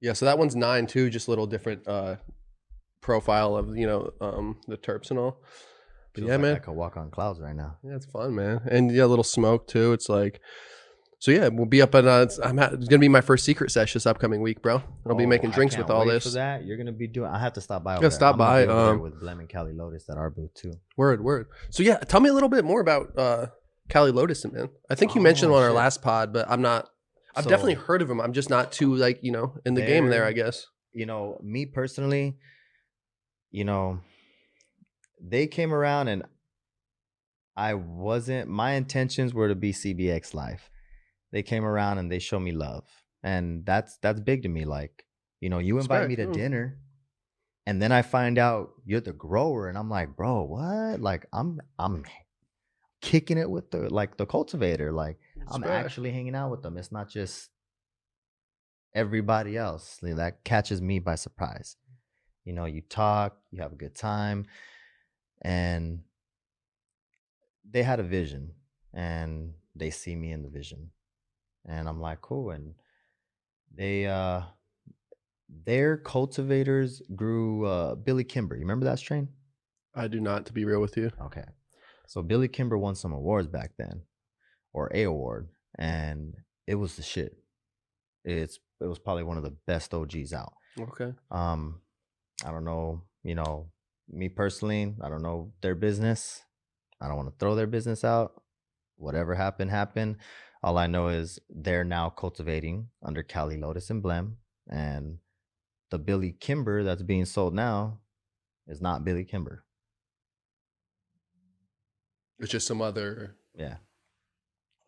Speaker 1: Yeah, so that one's 9 too, just a little different profile of, you know, the terps and all. But yeah,
Speaker 3: like
Speaker 1: man.
Speaker 3: I could walk on clouds right now.
Speaker 1: Yeah, it's fun, man. And yeah, a little smoke too. It's like, so yeah, we'll be up at it's gonna be my first secret sesh this upcoming week, bro. I'll be making drinks with all this.
Speaker 3: For that, you're gonna be doing. I have to stop by.
Speaker 1: Yeah, stop by.
Speaker 3: With Blem and Cali Lotus at our booth too.
Speaker 1: Word. So yeah, tell me a little bit more about Cali Lotus, man. I think you mentioned on our last pod, but I'm not. I've definitely heard of them. I'm just not too like, you know, in the game there, I guess.
Speaker 3: You know, me personally, you know, they came around and my intentions were to be CBX Life. They came around and they showed me love. And that's big to me. Like, you know, you invite me to dinner and then I find out you're the grower and I'm like, bro, what? Like I'm kicking it with the cultivator. Like I'm actually hanging out with them. It's not just everybody else. That catches me by surprise. You know, you talk, you have a good time, and they had a vision and they see me in the vision. And I'm like, cool. And their cultivators grew Billy Kimber. You remember that strain?
Speaker 1: I do not, to be real with you.
Speaker 3: Okay. So Billy Kimber won some awards back then, or a award, and it was the shit. It was probably one of the best OGs out.
Speaker 1: Okay.
Speaker 3: I don't know, you know, me personally, I don't know their business. I don't want to throw their business out. Whatever happened. All I know is they're now cultivating under Cali Lotus and Blem, and the Billy Kimber that's being sold now is not Billy Kimber.
Speaker 1: It's just some other.
Speaker 3: Yeah.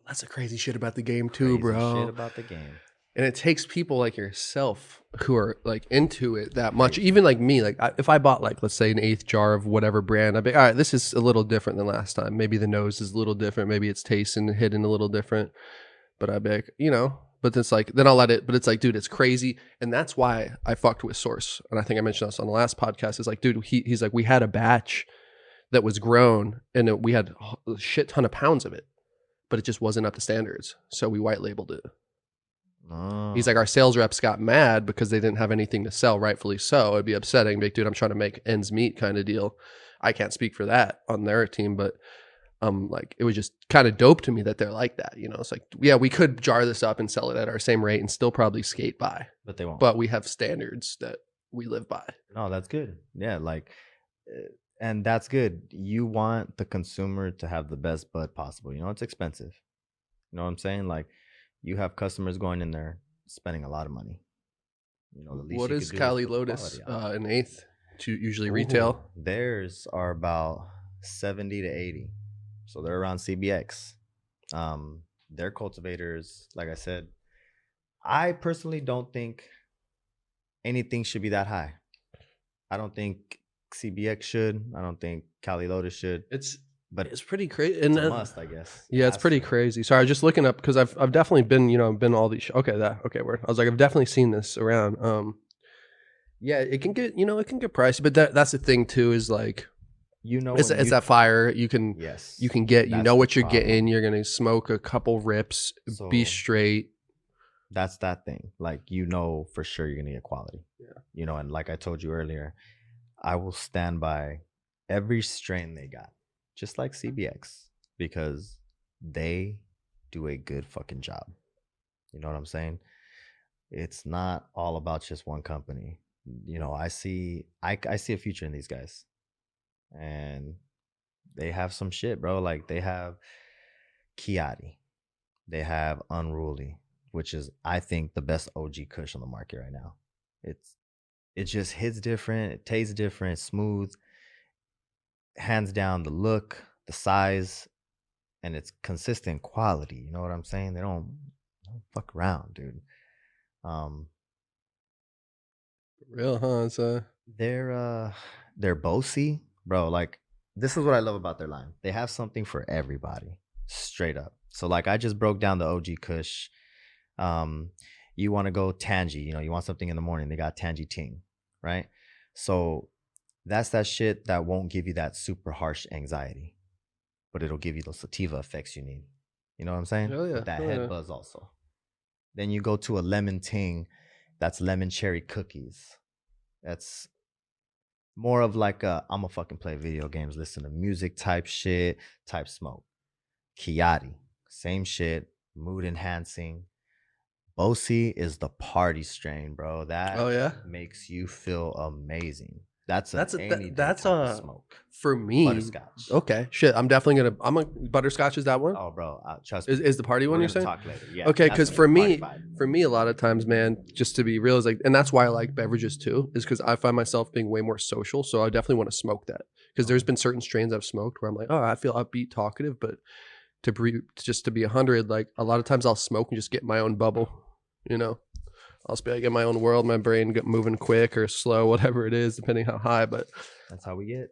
Speaker 1: That's a crazy shit about the game too, bro.
Speaker 3: Shit about the game.
Speaker 1: And it takes people like yourself who are like into it that much. Even like me, like if I bought like, let's say an eighth jar of whatever brand, I'd be, all right, this is a little different than last time. Maybe the nose is a little different. Maybe it's tasting and hidden a little different. But I'd be like, but it's like, then I'll let it, but it's like, dude, it's crazy. And that's why I fucked with Source. And I think I mentioned this on the last podcast. It's like, dude, he's like, we had a batch that was grown and we had a shit ton of pounds of it, but it just wasn't up to standards. So we white labeled it. He's like, our sales reps got mad because they didn't have anything to sell, rightfully so. It'd be upsetting. Big dude, I'm trying to make ends meet kind of deal. I can't speak for that on their team, but like it was just kind of dope to me that they're like that. It's like, yeah, we could jar this up and sell it at our same rate and still probably skate by,
Speaker 3: but they won't.
Speaker 1: But we have standards that we live by.
Speaker 3: No, that's good. Yeah, like, and that's good. You want the consumer to have the best bud possible. It's expensive. You know what I'm saying? Like, you have customers going in there spending a lot of money. The least
Speaker 1: what
Speaker 3: you
Speaker 1: is
Speaker 3: could do
Speaker 1: Cali
Speaker 3: is
Speaker 1: Lotus an eighth to usually retail?
Speaker 3: Theirs are about 70 to 80, so they're around CBX. Their cultivators, like I said, I personally don't think anything should be that high. I don't think CBX should. I don't think Cali Lotus should. But
Speaker 1: it's pretty crazy.
Speaker 3: It's a must, I guess.
Speaker 1: Yeah, it's pretty crazy. Sorry, I was just looking up because I've definitely been, been all these. Okay, word. I was like, I've definitely seen this around. Yeah, it can get, pricey, but that's the thing too. Is like, it's that fire. You can get. You know what you're getting. You're gonna smoke a couple rips, be straight.
Speaker 3: That's that thing. Like, for sure you're gonna get quality. Yeah. And like I told you earlier, I will stand by every strain they got. Just like CBX, because they do a good fucking job. You know what I'm saying? It's not all about just one company. I see a future in these guys, and they have some shit, bro. Like, they have Chianti, they have Unruly, which is, I think, the best OG Kush on the market right now. It just hits different, it tastes different, smooth. Hands down, the look, the size, and it's consistent quality. You know what I'm saying? They don't fuck around, dude.
Speaker 1: Real, huh? It's
Speaker 3: they're bossy, bro. Like, this is what I love about their line. They have something for everybody, straight up. So, like, I just broke down the OG Kush. You want to go Tangy, you want something in the morning, they got Tangy Ting, right? So that's that shit that won't give you that super harsh anxiety, but it'll give you those sativa effects you need. You know what I'm saying?
Speaker 1: Oh, yeah.
Speaker 3: With that head buzz also. Then you go to a lemon ting, that's lemon cherry cookies. That's more of like I'm gonna fucking play video games, listen to music type shit, type smoke. Chianti, same shit, mood enhancing. Bosi is the party strain, bro. That makes you feel amazing. That's a smoke
Speaker 1: for me.
Speaker 3: Butterscotch.
Speaker 1: Okay, shit. I'm definitely gonna. Butterscotch is that one?
Speaker 3: Oh, bro, trust me.
Speaker 1: Is the party one you're saying?
Speaker 3: Talk later. Yeah.
Speaker 1: Okay, because for me, a lot of times, man, just to be real, is like, and that's why I like beverages too, is because I find myself being way more social. So I definitely want to smoke that, because there's been certain strains I've smoked where I'm like, oh, I feel upbeat, talkative, but to be 100, like a lot of times I'll smoke and just get my own bubble. I'll just be like in my own world, my brain get moving quick or slow, whatever it is, depending how high. But
Speaker 3: that's how we get.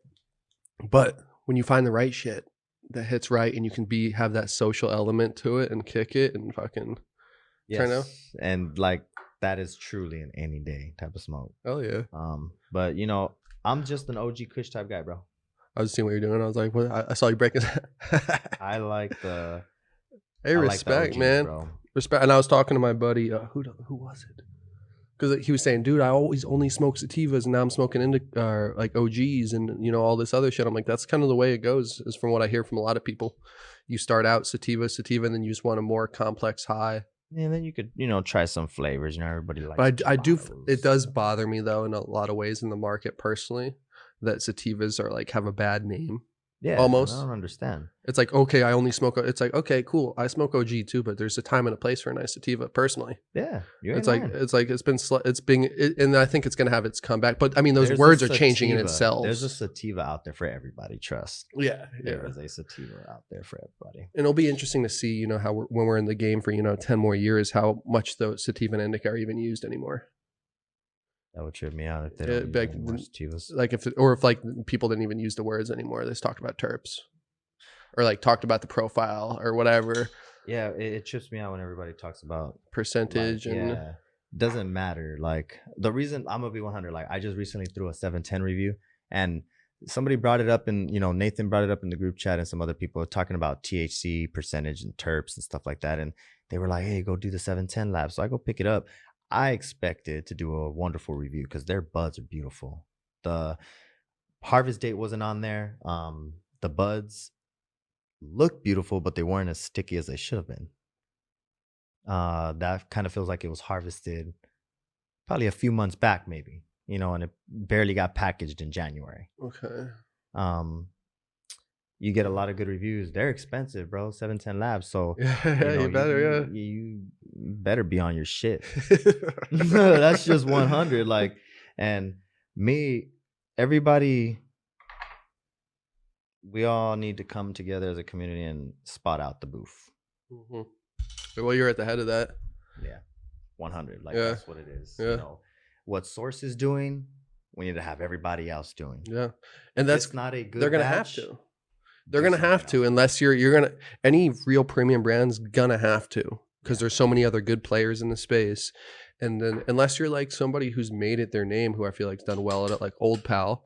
Speaker 1: But when you find the right shit that hits right, and you can have that social element to it and kick it and fucking turn out.
Speaker 3: And like, that is truly an any day type of smoke.
Speaker 1: Oh yeah.
Speaker 3: But I'm just an OG Kush type guy, bro.
Speaker 1: I was seeing what you're doing. I was like, what? I saw you breaking.
Speaker 3: I like the.
Speaker 1: Hey, respect, OGs, man. Bro. Respect. And I was talking to my buddy. Who was it? Because he was saying, dude, I always only smoke sativas, and now I'm smoking like OGs and all this other shit. I'm like, that's kind of the way it goes, is from what I hear from a lot of people. You start out sativa, and then you just want a more complex high.
Speaker 3: Yeah, and then you could try some flavors. Everybody likes.
Speaker 1: But I do. It does bother me though in a lot of ways in the market personally that sativas are like have a bad name.
Speaker 3: Yeah, and I
Speaker 1: almost.
Speaker 3: don't understand.
Speaker 1: It's like, okay, I only smoke. It's like, okay, cool. I smoke OG too, but there's a time and a place for a nice sativa. Personally,
Speaker 3: Yeah, you ain't
Speaker 1: it's like
Speaker 3: lying.
Speaker 1: it's been and I think it's gonna have its comeback. But I mean, those
Speaker 3: There's
Speaker 1: words
Speaker 3: a
Speaker 1: are changing in
Speaker 3: sativa. There's a
Speaker 1: itself.
Speaker 3: sativa out there for everybody. Trust.
Speaker 1: Yeah,
Speaker 3: There
Speaker 1: yeah.
Speaker 3: is a sativa out there for everybody.
Speaker 1: And it'll be interesting to see, you know, how when we're in the game for 10 more years, how much the sativa and indica are even used anymore.
Speaker 3: That would trip me out if they
Speaker 1: Yeah,
Speaker 3: don't use
Speaker 1: like,
Speaker 3: any more sativas.
Speaker 1: Like if like people didn't even use the words anymore. They just talked about terps, or like talked about the profile or whatever
Speaker 3: Yeah, it trips me out when everybody talks about
Speaker 1: percentage
Speaker 3: like,
Speaker 1: and
Speaker 3: yeah, doesn't matter. Like the reason I'm gonna be 100, like I just recently threw a 710 review, and somebody brought it up, and Nathan brought it up in the group chat, and some other people were talking about THC percentage and terps and stuff like that, and they were like, "Hey, go do the 710 lab." So I go pick it up. I expected to do a wonderful review because their buds are beautiful. The harvest date wasn't on there. The buds looked beautiful, but they weren't as sticky as they should have been. That kind of feels like it was harvested probably a few months back, maybe, and it barely got packaged in January.
Speaker 1: okay.
Speaker 3: Um, you get a lot of good reviews. They're expensive, bro. 710 Labs. So
Speaker 1: Yeah, you better,
Speaker 3: you better be on your shit. That's just 100. Like, and everybody, we all need to come together as a community and spot out the booth.
Speaker 1: Mhm. Well, you're at the head of that.
Speaker 3: Yeah, 100. Like,
Speaker 1: Yeah.
Speaker 3: that's what it is.
Speaker 1: Yeah.
Speaker 3: What Source is doing, we need to have everybody else doing.
Speaker 1: Yeah, and
Speaker 3: If
Speaker 1: that's
Speaker 3: it's not a good.
Speaker 1: they're gonna
Speaker 3: batch,
Speaker 1: have to. They're
Speaker 3: do
Speaker 1: gonna have
Speaker 3: something
Speaker 1: to
Speaker 3: else.
Speaker 1: unless you're gonna any real premium brand's gonna have to because there's so many other good players in the space, and then unless you're like somebody who's made it their name, who I feel like's done well at it, like Old Pal,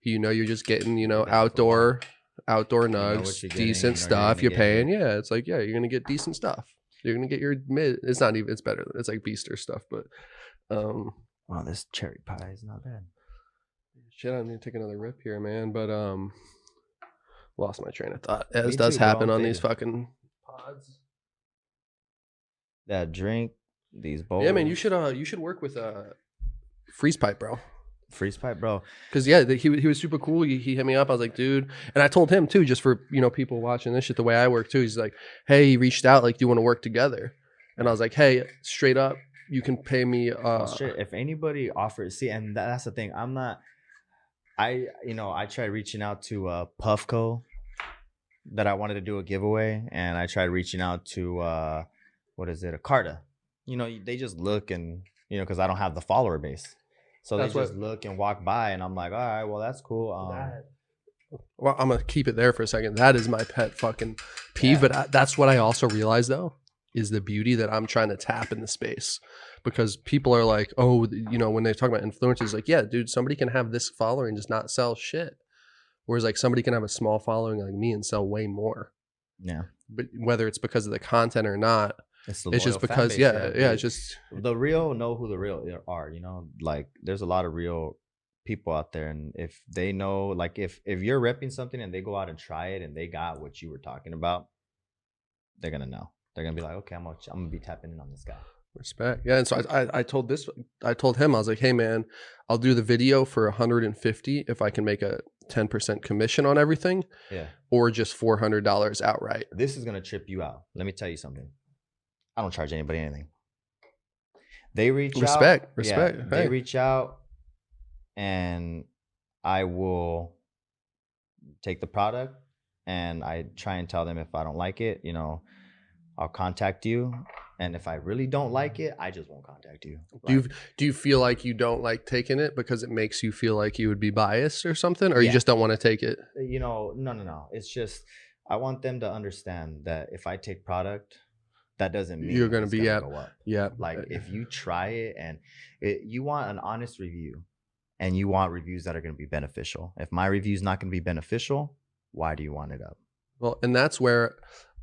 Speaker 1: who you're just getting
Speaker 3: Been there for a
Speaker 1: outdoor
Speaker 3: what
Speaker 1: nugs,
Speaker 3: you're getting,
Speaker 1: decent
Speaker 3: you're
Speaker 1: stuff.
Speaker 3: gonna
Speaker 1: You're
Speaker 3: get
Speaker 1: paying,
Speaker 3: hit.
Speaker 1: yeah. It's like you're gonna get decent stuff. You're gonna get your mid. It's not even. It's better than it's like Beaster stuff, but
Speaker 3: Wow, this cherry pie is not bad.
Speaker 1: shit. I need to take another rip here, man. But lost my train of thought. As
Speaker 3: Me
Speaker 1: does
Speaker 3: too, bro.
Speaker 1: happen
Speaker 3: I'm
Speaker 1: on these
Speaker 3: faded.
Speaker 1: fucking pods.
Speaker 3: That drink, these bowls.
Speaker 1: Yeah, man, you should work with Freeze Pipe, bro.
Speaker 3: Freeze pipe, bro.
Speaker 1: Because he was super cool. He hit me up. I was like, dude, and I told him too, just for people watching this shit the way I work too. He's like, hey, he reached out, like, do you want to work together? And I was like, hey, straight up, you can pay me.
Speaker 3: Straight, if anybody offers, see, and that's the thing. I'm not. I tried reaching out to Puffco, that I wanted to do a giveaway, and I tried reaching out to what is it, a Carta. They just look and because I don't have the follower base. So
Speaker 1: That's
Speaker 3: they just
Speaker 1: what-
Speaker 3: look and walk by, and I'm like, all right, well, that's cool.
Speaker 1: Well, I'm gonna keep it there for a second. That is my pet fucking peeve.
Speaker 3: Yeah.
Speaker 1: But that's what I also realized though is the beauty that I'm trying to tap in the space, because people are like, oh, when they talk about influencers, like, yeah, dude, somebody can have this following and just not sell shit, whereas like somebody can have a small following like me and sell way more.
Speaker 3: Yeah,
Speaker 1: But whether it's because of the content or not,
Speaker 3: it's
Speaker 1: it's just because it's just
Speaker 3: the real know who the real are. Like there's a lot of real people out there, and if they know, like if you're repping something and they go out and try it and they got what you were talking about, they're gonna know. They're gonna be like, okay, I'm gonna be tapping in on this guy.
Speaker 1: respect. Yeah, and so I told him, I was like, hey man, I'll do the video for 150 if I can make a 10% commission on everything,
Speaker 3: Yeah,
Speaker 1: or just $400 outright.
Speaker 3: this is gonna trip you out. Let me tell you something. I don't charge anybody anything. They reach
Speaker 1: Respect.
Speaker 3: out. Yeah, they
Speaker 1: Hey.
Speaker 3: reach out, and I will take the product, and I try and tell them if I don't like it, I'll contact you. And if I really don't like it, I just won't contact you.
Speaker 1: Do you feel like you don't like taking it because it makes you feel like you would be biased or something, or you
Speaker 3: Yeah.
Speaker 1: just don't want to take it?
Speaker 3: No. It's just I want them to understand that if I take product, that doesn't mean
Speaker 1: You're gonna
Speaker 3: it's
Speaker 1: be
Speaker 3: gonna
Speaker 1: at-
Speaker 3: go up.
Speaker 1: Yeah.
Speaker 3: Like if you try it and you want an honest review, and you want reviews that are going to be beneficial. If my review is not going to be beneficial, why do you want it up?
Speaker 1: Well, and that's where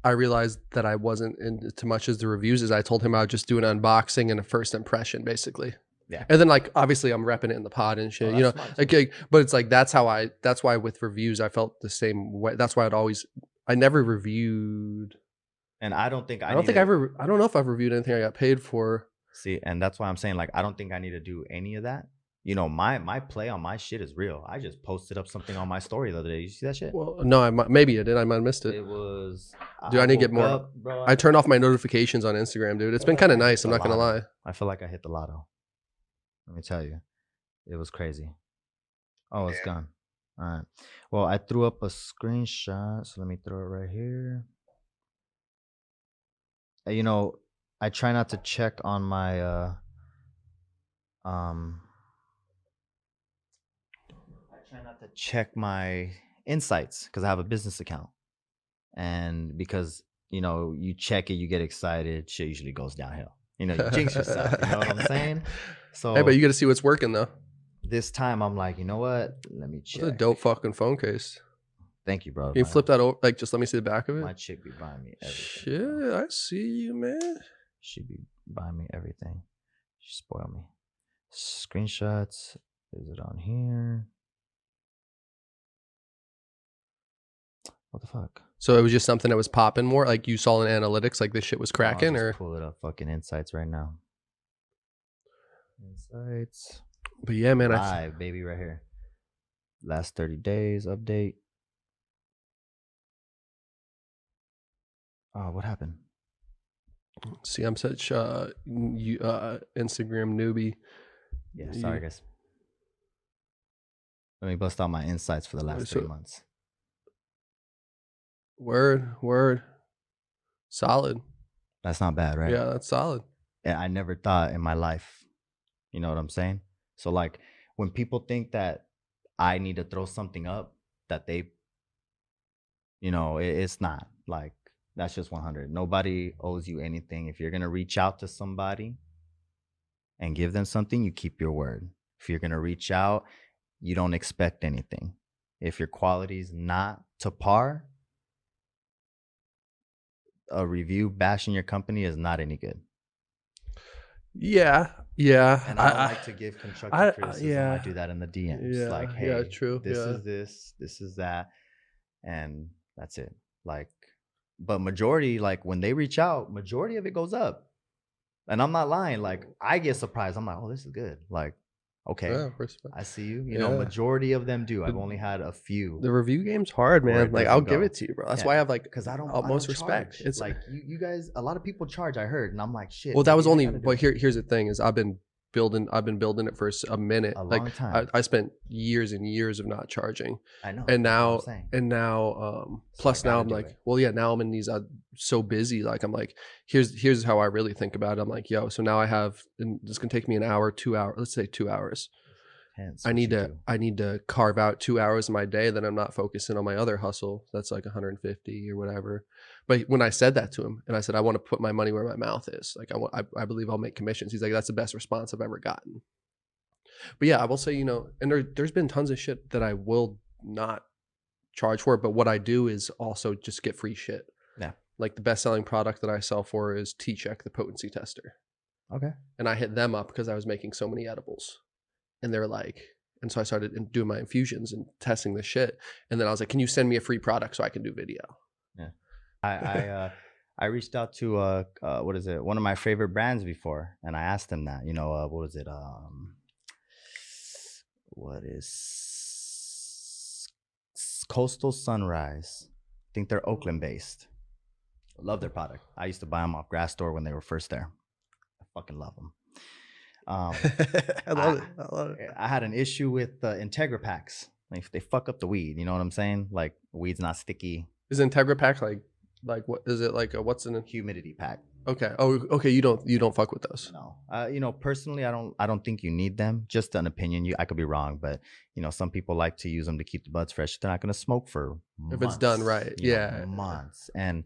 Speaker 1: I realized that I wasn't into much as the reviews, as I told him I would just do an unboxing and a first impression, basically.
Speaker 3: Yeah.
Speaker 1: And then like obviously I'm repping it in the pod and shit,
Speaker 3: Oh, that's smart, too.
Speaker 1: okay. But it's like that's why with reviews I felt the same way. That's why I never reviewed.
Speaker 3: And I don't think
Speaker 1: I don't know if I've reviewed anything I got paid for.
Speaker 3: see, and that's why I'm saying, like, I don't think I need to do any of that. You know, my play on my shit is real. I just posted up something on my story the other day. You see that shit?
Speaker 1: Well, no, maybe I did. I might have missed it.
Speaker 3: It was.
Speaker 1: Dude, I need to get
Speaker 3: woke
Speaker 1: more.
Speaker 3: up, bro.
Speaker 1: I turned off my notifications on Instagram, dude. It's been kind of nice. I'm not gonna lie.
Speaker 3: I feel like I hit the lotto. Let me tell you, it was crazy. Oh, it's gone. All right. Well, I threw up a screenshot, so let me throw it right here. You know, I try not to check on my um I try not to check my insights because I have a business account. And because, you know, you check it, you get excited, shit usually goes downhill. You know, you jinx yourself, you know what I'm saying? So
Speaker 1: Hey, but you got to see what's working though.
Speaker 3: this time I'm like, you know what? Let me
Speaker 1: It's a
Speaker 3: check.
Speaker 1: dope fucking phone case.
Speaker 3: Thank you, bro.
Speaker 1: Can you flip that over? Like, just let me see the back of
Speaker 3: My
Speaker 1: it.
Speaker 3: chick be buying me everything.
Speaker 1: Shit,
Speaker 3: bro.
Speaker 1: I see you, man.
Speaker 3: She be buying me everything. She spoiled me. Screenshots. Is it on here? What the fuck?
Speaker 1: So it was just something that was popping more. Like you saw in analytics, like this shit was cracking,
Speaker 3: I'll
Speaker 1: or.
Speaker 3: just pull it up. Fucking insights right now. Insights.
Speaker 1: But yeah, man.
Speaker 3: Live, baby, right here. Last 30 days update. Oh, what happened?
Speaker 1: See, I'm such Instagram newbie.
Speaker 3: Yeah, sorry, guys. Let me bust out my insights for the last 3 months.
Speaker 1: Word. Solid.
Speaker 3: That's not bad, right?
Speaker 1: Yeah, that's solid.
Speaker 3: And I never thought in my life, you know what I'm saying? So like when people think that I need to throw something up that they, you know, it's not. Like that's just 100. Nobody owes you anything. If you're going to reach out to somebody and give them something, you keep your word. If you're going to reach out, you don't expect anything. If your quality is not to par, a review bashing your company is not any good.
Speaker 1: Yeah.
Speaker 3: And I don't like to give constructive criticism.
Speaker 1: yeah.
Speaker 3: I do that in the DMs.
Speaker 1: Yeah,
Speaker 3: like, hey,
Speaker 1: yeah, true.
Speaker 3: this
Speaker 1: Yeah.
Speaker 3: is this is that. And that's it. Like, but majority, like when they reach out, majority of it goes up. And I'm not lying. Like, I get surprised. I'm like, oh, this is good. Like, okay,
Speaker 1: Yeah, respect.
Speaker 3: I see you. You know, majority of them do. I've only had a few.
Speaker 1: The review game's hard,
Speaker 3: where
Speaker 1: man.
Speaker 3: it
Speaker 1: Like, I'll
Speaker 3: doesn't
Speaker 1: give
Speaker 3: go.
Speaker 1: it to you, bro. That's
Speaker 3: Yeah,
Speaker 1: why I have like
Speaker 3: because I don't
Speaker 1: utmost
Speaker 3: charge.
Speaker 1: respect. It's
Speaker 3: like you guys. A lot of people charge. I heard, and I'm like, shit.
Speaker 1: well, that was
Speaker 3: maybe I
Speaker 1: only.
Speaker 3: gotta do
Speaker 1: But
Speaker 3: it.
Speaker 1: here's the thing: is I've been building it for a minute.
Speaker 3: A
Speaker 1: like
Speaker 3: long time.
Speaker 1: I spent years and years of not charging,
Speaker 3: I know.
Speaker 1: and
Speaker 3: that's what I'm
Speaker 1: now
Speaker 3: saying. So
Speaker 1: plus
Speaker 3: I
Speaker 1: now
Speaker 3: gotta
Speaker 1: I'm
Speaker 3: do
Speaker 1: like,
Speaker 3: it.
Speaker 1: well, yeah, now I'm in these so busy. Like I'm like, here's how I really think about it. I'm like, yo, so now I have, and it's gonna take me an hour, 2 hours. Let's say 2 hours.
Speaker 3: Hence
Speaker 1: I
Speaker 3: what
Speaker 1: need
Speaker 3: you
Speaker 1: to
Speaker 3: do.
Speaker 1: I need to carve out 2 hours of my day that I'm not focusing on my other hustle. That's like 150 or whatever. But when I said that to him, and I said I want to put my money where my mouth is, like I believe I'll make commissions. He's like, that's the best response I've ever gotten. But yeah, I will say, and there's been tons of shit that I will not charge for. But what I do is also just get free shit.
Speaker 3: Yeah.
Speaker 1: Like the best selling product that I sell for is T-Check, the potency tester.
Speaker 3: Okay.
Speaker 1: And I hit them up because I was making so many edibles. And they're like, and so I started doing my infusions and testing the shit. And then I was like, can you send me a free product so I can do video?
Speaker 3: Yeah. I reached out to what is it? One of my favorite brands before, and I asked them that. You know, what was it? What is Coastal Sunrise? I think they're Oakland based. Love their product. I used to buy them off Grassdoor when they were first there. I fucking love them.
Speaker 1: I love it.
Speaker 3: I had an issue with the Integra packs. Like they fuck up the weed. You know what I'm saying? Like weed's not sticky.
Speaker 1: Is Integra Pack like what is it like? What's in a
Speaker 3: Humidity pack.
Speaker 1: Okay. Oh, okay. You don't fuck with those.
Speaker 3: No. You know, personally, I don't think you need them. Just an opinion. I could be wrong, but you know, some people like to use them to keep the buds fresh. They're not going to smoke for months,
Speaker 1: if it's done right. Yeah,
Speaker 3: months. And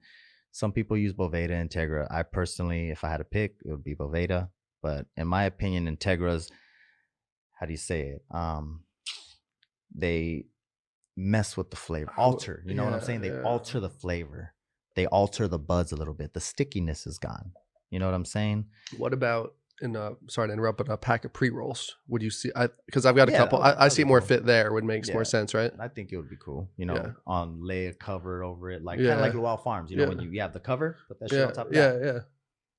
Speaker 3: some people use Boveda, Integra. I personally, if I had to pick, it would be Boveda. But in my opinion, Integra's, how do you say it? They mess with the flavor, alter. You know what I'm saying? They alter the flavor. They alter the buds a little bit. The stickiness is gone. You know what I'm saying?
Speaker 1: What about sorry to interrupt, but a pack of pre-rolls? Would you see? Because I've got a couple.
Speaker 3: That'd
Speaker 1: I see
Speaker 3: be
Speaker 1: more
Speaker 3: cool.
Speaker 1: fit there. Would make more sense, right?
Speaker 3: I think it would be cool. You know, lay a cover over it, like
Speaker 1: Yeah.
Speaker 3: kind of like Luau Farms. You know, when you have the cover, put that shit on top of that.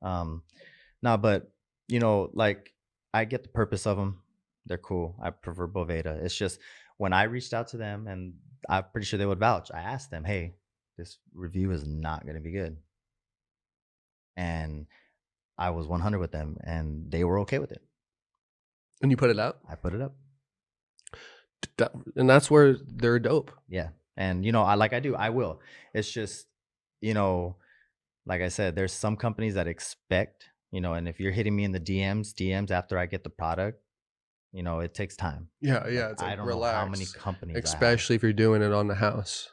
Speaker 1: Yeah.
Speaker 3: No, but you know, like I get the purpose of them. They're cool. I prefer Boveda. It's just when I reached out to them, and I'm pretty sure they would vouch. I asked them, "Hey, this review is not going to be good," and I was 100 with them, and they were okay with it.
Speaker 1: And you put it out,
Speaker 3: I put it up.
Speaker 1: and that's where they're dope.
Speaker 3: Yeah, and I will. It's just, you know, like I said, there's some companies that expect, and if you're hitting me in the DMs after I get the product, it takes time.
Speaker 1: Yeah,
Speaker 3: Like,
Speaker 1: it's
Speaker 3: I
Speaker 1: like
Speaker 3: don't know how many
Speaker 1: relax,
Speaker 3: companies I have.
Speaker 1: especially if you're doing it on the house.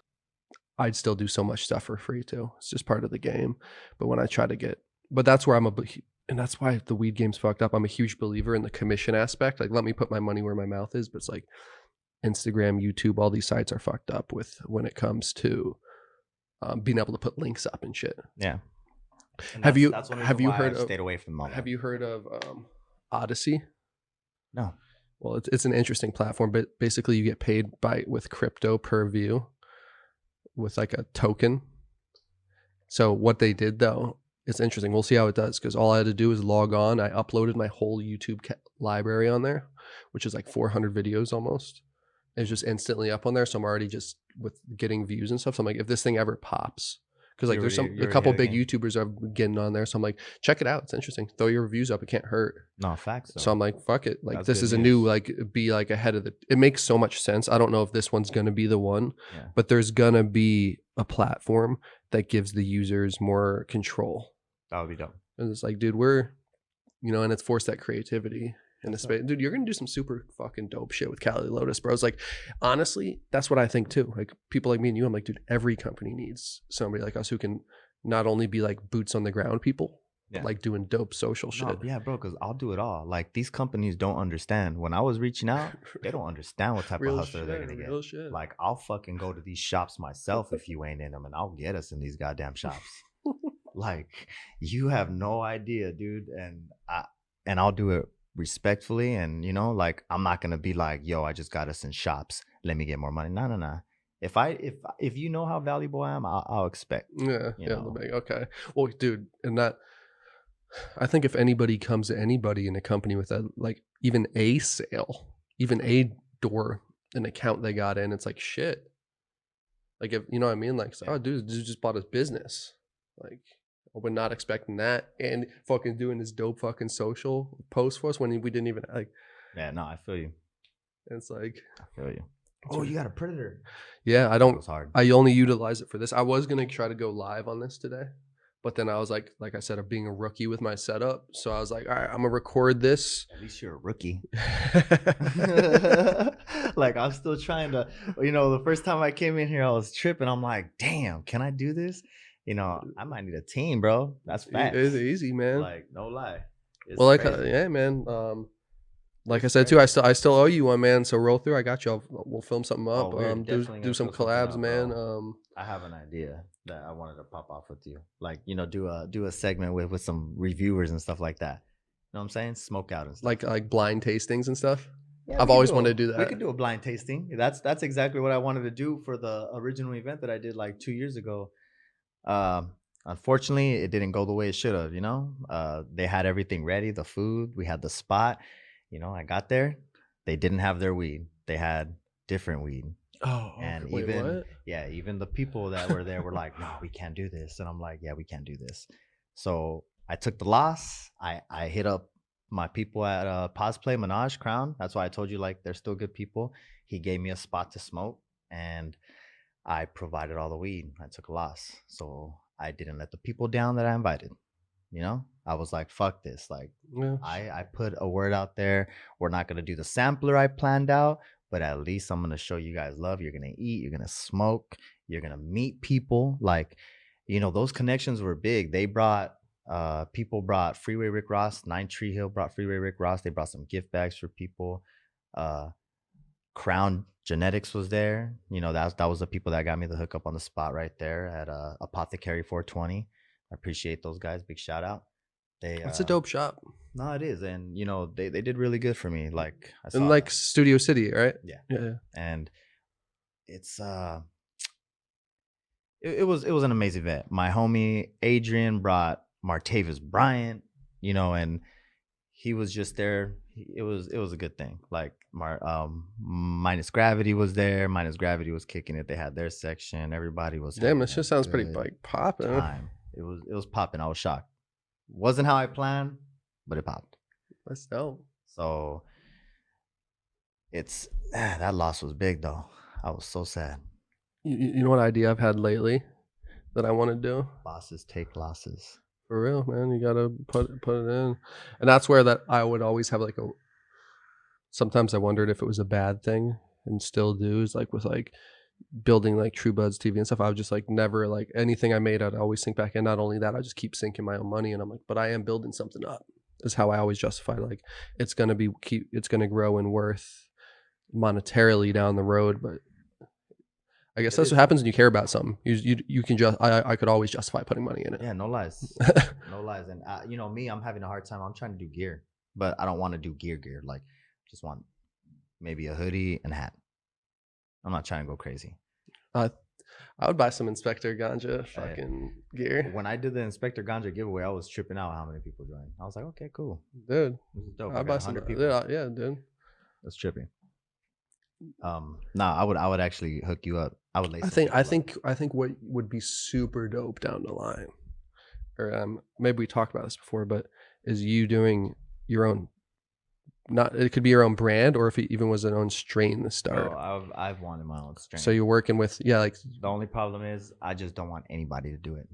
Speaker 1: I'd still do so much stuff for free too. It's just part of the game. But when I try to get, but that's where and that's why the weed game's fucked up. I'm a huge believer in the commission aspect. Like, let me put my money where my mouth is. But it's like Instagram, YouTube, all these sites are fucked up with when it comes to being able to put links up and shit.
Speaker 3: Yeah. And
Speaker 1: Have you
Speaker 3: that's one
Speaker 1: have
Speaker 3: reason
Speaker 1: you
Speaker 3: why
Speaker 1: heard
Speaker 3: I've
Speaker 1: of
Speaker 3: stayed away from all that.
Speaker 1: have you heard of Odyssey?
Speaker 3: No.
Speaker 1: Well, it's an interesting platform, but basically you get paid with crypto per view with like a token. So what they did though, it's interesting. We'll see how it does, because all I had to do is log on. I uploaded my whole YouTube library on there, which is like 400 videos almost. It's just instantly up on there. So I'm already just with getting views and stuff. So I'm like, if this thing ever pops, because like there's a couple big YouTubers are getting on there. So I'm like, check it out. It's interesting. Throw your reviews up. It can't hurt.
Speaker 3: No, facts.
Speaker 1: So I'm like, fuck it. Like,
Speaker 3: That's
Speaker 1: this
Speaker 3: good
Speaker 1: is a
Speaker 3: news.
Speaker 1: new, like, be like ahead of it makes so much sense. I don't know if this one's going to be the one,
Speaker 3: Yeah.
Speaker 1: but there's going to be a platform that gives the users more control.
Speaker 3: That would be dope.
Speaker 1: And it's like, dude, we're, and it's forced that creativity in the space. Dude, you're going to do some super fucking dope shit with Cali Lotus, bro. It's like, honestly, that's what I think too. Like, people like me and you, I'm like, dude, every company needs somebody like us who can not only be like boots on the ground people, but like doing dope social shit.
Speaker 3: No, yeah, bro, because I'll do it all. Like, these companies don't understand. When I was reaching out, they don't understand what type of hustler they're going to get.
Speaker 1: Shit.
Speaker 3: Like, I'll fucking go to these shops myself if you ain't in them, and I'll get us in these goddamn shops. Like, you have no idea, dude. And I'll do it respectfully, and like, I'm not gonna be like, yo, I just got us in shops, let me get more money. No. If you know how valuable I am, I'll expect.
Speaker 1: Yeah. Okay. Well, dude, and that, I think if anybody comes to anybody in a company with a, like, even a sale, even a door, an account they got in, it's like, shit. Like, if you know what I mean, like, oh, dude just bought his business. Like, I was not expecting that, and fucking doing this dope fucking social post for us when we didn't even like.
Speaker 3: Yeah, no, I feel you.
Speaker 1: It's like,
Speaker 3: I feel you. Oh, you got a predator.
Speaker 1: Yeah, I don't.
Speaker 3: Hard.
Speaker 1: I only utilize it for this. I was gonna try to go live on this today, but then I was like I said, I'm being a rookie with my setup. So I was like, all right, I'm gonna record this.
Speaker 3: At least you're a rookie. Like, I'm still trying to. The first time I came in here, I was tripping. I'm like, damn, can I do this? I might need a team, bro. That's facts.
Speaker 1: It's easy, man.
Speaker 3: Like, no lie. It's
Speaker 1: well, like,
Speaker 3: crazy.
Speaker 1: yeah, man. Like I said too, I still owe you one, man. So roll through. I got you. We'll film something up. Do some collabs, man.
Speaker 3: I have an idea that I wanted to pop off with you. Like, do a segment with some reviewers and stuff like that. You know what I'm saying? Smoke out and stuff.
Speaker 1: Like blind tastings and stuff.
Speaker 3: Yeah,
Speaker 1: I've always wanted to do that.
Speaker 3: We could do a blind tasting. That's exactly what I wanted to do for the original event that I did like 2 years ago. Unfortunately, it didn't go the way it should have. They had everything ready, the food, we had the spot. I got there, they didn't have their weed, they had different weed.
Speaker 1: Oh,
Speaker 3: and
Speaker 1: wait, what?
Speaker 3: Even the people that were there were like, no, we can't do this. And I'm like, yeah, we can't do this. So I took the loss. I hit up my people at Cosplay Minaj Crown. That's why I told you, like, they're still good people. He gave me a spot to smoke, and I provided all the weed. I took a loss. So I didn't let the people down that I invited. I was like, fuck this. Like,
Speaker 1: Yeah.
Speaker 3: I put a word out there. We're not going to do the sampler I planned out, but at least I'm going to show you guys love. You're going to eat, you're going to smoke, you're going to meet people. Like, those connections were big. They brought, people brought Freeway Rick Ross, 9 Tree Hill brought Freeway Rick Ross. They brought some gift bags for people. Crown Genetics was there. That was the people that got me the hookup on the spot right there at Apothecary 420. I appreciate those guys. Big shout out.
Speaker 1: It's a dope shop.
Speaker 3: No, it is, and they did really good for me. Like, I saw
Speaker 1: In like Studio City, right?
Speaker 3: Yeah. And it's it was an amazing event. My homie Adrian brought Martavis Bryant, and he was just there. It was a good thing. Like Minus Gravity was there. Minus Gravity was kicking it. They had their section. Everybody was
Speaker 1: Damn,
Speaker 3: having
Speaker 1: this
Speaker 3: a
Speaker 1: just sounds pretty
Speaker 3: good
Speaker 1: like popping.
Speaker 3: time. It was popping. I was shocked. Wasn't how I planned, but it popped.
Speaker 1: That's dope.
Speaker 3: So it's that loss was big though. I was so sad.
Speaker 1: You know what idea I've had lately that I want to do?
Speaker 3: Bosses take losses.
Speaker 1: For real, man. You gotta put it in, and that's where that I would always have like a. Sometimes I wondered if it was a bad thing, and still do. Is like with like building like True Buds TV and stuff. I would just like never like anything I made. I'd always sink back in. Not only that, I just keep sinking my own money, and I'm like, but I am building something up. Is how I always justify like it's gonna grow in worth monetarily down the road, but. I guess that's what happens when you care about something. You can just I could always justify putting money in it.
Speaker 3: Yeah, no lies, no lies. And you know me, I'm having a hard time. I'm trying to do gear, but I don't want to do gear. Like, just want maybe a hoodie and a hat. I'm not trying to go crazy.
Speaker 1: I would buy some Inspector Ganja fucking gear.
Speaker 3: When I did the Inspector Ganja giveaway, I was tripping out how many people joined. I was like, okay, cool,
Speaker 1: dude.
Speaker 3: This is dope.
Speaker 1: I'd buy some people. Yeah, dude.
Speaker 3: That's trippy. I would actually hook you up. I would.
Speaker 1: I think what would be super dope down the line, or maybe we talked about this before, but is you doing your own. Not it could be your own brand, or if it even was an own strain to start.
Speaker 3: Oh, I've wanted my own strain.
Speaker 1: So you're working with like.
Speaker 3: The only problem is I just don't want anybody to do it.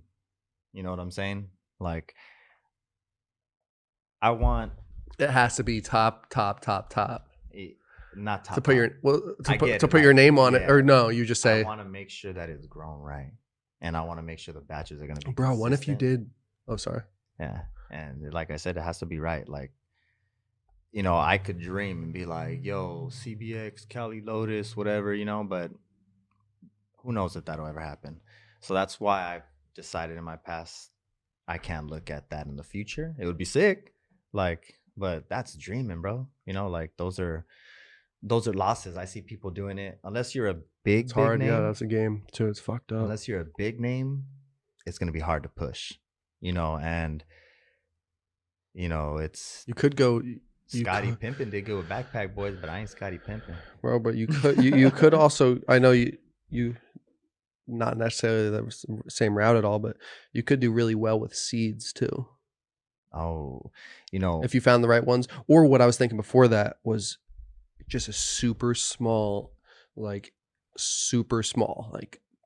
Speaker 3: You know what I'm saying? Like, I want.
Speaker 1: It has to be top.
Speaker 3: Not top
Speaker 1: to put
Speaker 3: top.
Speaker 1: to put your name on it, or no, you just say.
Speaker 3: I want to make sure that it's grown right, and I want to make sure the batches are gonna be.
Speaker 1: Bro, what if you
Speaker 3: consistent.
Speaker 1: did? Oh, sorry.
Speaker 3: Yeah, and like I said, it has to be right. Like, you know, I could dream and be like, "Yo, CBX, Cali Lotus, whatever," you know, but who knows if that'll ever happen. So that's why I decided in my past I can't look at that in the future. It would be sick, like, but that's dreaming, bro. You know, like those are losses. I see people doing it. Unless you're a big name.
Speaker 1: Yeah, that's a game too. It's fucked up.
Speaker 3: Unless you're a big name, it's gonna be hard to push. You know, and you know it's.
Speaker 1: You could go.
Speaker 3: Scotty Pimpin did good with Backpack Boys, but I ain't Scotty Pimpin.
Speaker 1: Bro, but you could you could also. I know you not necessarily the same route at all, but you could do really well with seeds too.
Speaker 3: Oh, you know,
Speaker 1: if you found the right ones, or what I was thinking before that was. Just a super small, like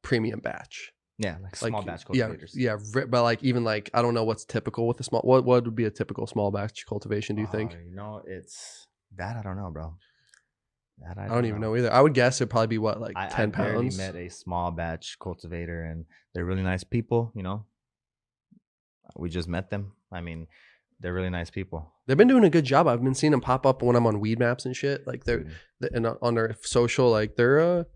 Speaker 1: premium batch.
Speaker 3: Yeah, like small batch cultivators.
Speaker 1: Yeah, but like even like I don't know what's typical with a small. What would be a typical small batch cultivation? Do you think?
Speaker 3: You know, it's that I don't know, bro.
Speaker 1: That I don't even know either. I would guess it'd probably be what 10 pounds.
Speaker 3: I met a small batch cultivator, and they're really nice people. You know, we just met them. I mean. They're really nice people.
Speaker 1: They've been doing a good job. I've been seeing them pop up when I'm on weed maps and shit. Like and on their social, like they're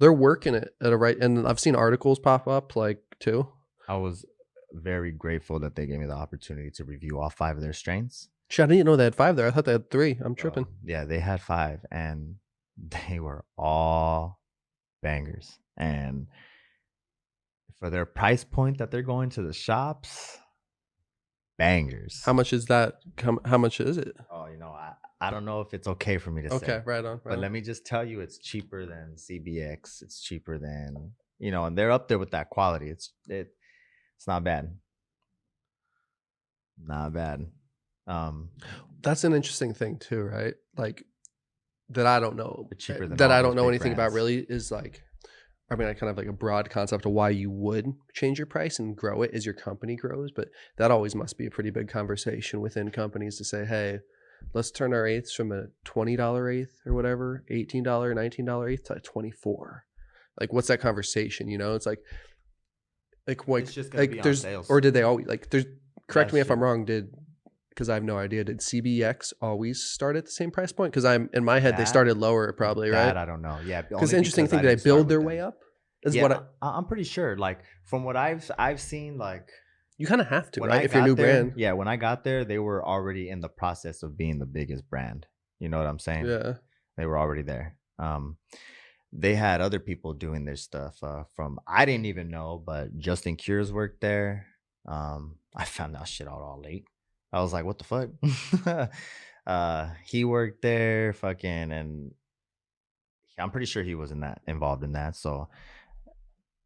Speaker 1: working it at a right. And I've seen articles pop up like too.
Speaker 3: I was very grateful that they gave me the opportunity to review all 5 of their strains.
Speaker 1: Shit, I didn't know they had 5 there. I thought they had 3. I'm tripping.
Speaker 3: Yeah, they had 5, and they were all bangers. And for their price point that they're going to the shops. Bangers.
Speaker 1: How much is that? How much is it?
Speaker 3: Oh, you know, I don't know if it's okay for me to say.
Speaker 1: Okay, right on.
Speaker 3: But let me just tell you, it's cheaper than CBX. It's cheaper than and they're up there with that quality. It's not bad. Not bad.
Speaker 1: That's an interesting thing too, right? Like that I don't know.
Speaker 3: Cheaper than
Speaker 1: that I don't know anything
Speaker 3: brands.
Speaker 1: about really is like. I mean, I kind of like a broad concept of why you would change your price and grow it as your company grows, but that always must be a pretty big conversation within companies to say, hey, let's turn our eighths from a $20 eighth or whatever, $18, $19 eighth to $24. Like, what's that conversation? It's like
Speaker 3: it's just gonna be on sales.
Speaker 1: Or did they always correct me if I'm wrong, because I have no idea. Did CBX always start at the same price point? Because I'm in my head they started lower, probably, right?
Speaker 3: I don't know. Yeah,
Speaker 1: because the interesting thing, did they build their way up?
Speaker 3: I'm pretty sure. Like from what I've seen, like
Speaker 1: you kind of have to, right? If you're a new brand.
Speaker 3: Yeah, when I got there, they were already in the process of being the biggest brand. You know what I'm saying?
Speaker 1: Yeah,
Speaker 3: they were already there. They had other people doing their stuff. From I didn't even know, but Justin Cures worked there. I found that shit out all late. I was like, what the fuck? He worked there, fucking, and I'm pretty sure he was involved in that. So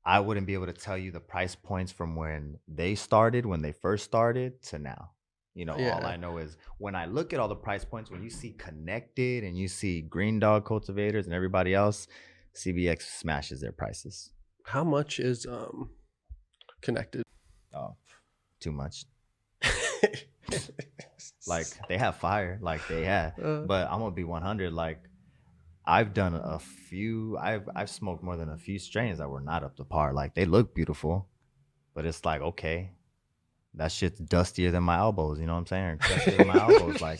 Speaker 3: I wouldn't be able to tell you the price points from when they first started to now. All
Speaker 1: Yeah.
Speaker 3: I know is when I look at all the price points, when you see Connected and you see Green Dog Cultivators and everybody else, CBX smashes their prices.
Speaker 1: How much is Connected?
Speaker 3: Oh, too much. Like they have fire, like they have, but I'm gonna be 100. Like I've done a few. I've smoked more than a few strains that were not up to par. Like they look beautiful, but it's like, okay, that shit's dustier than my elbows. You know what I'm saying? Or dustier than my elbows. Like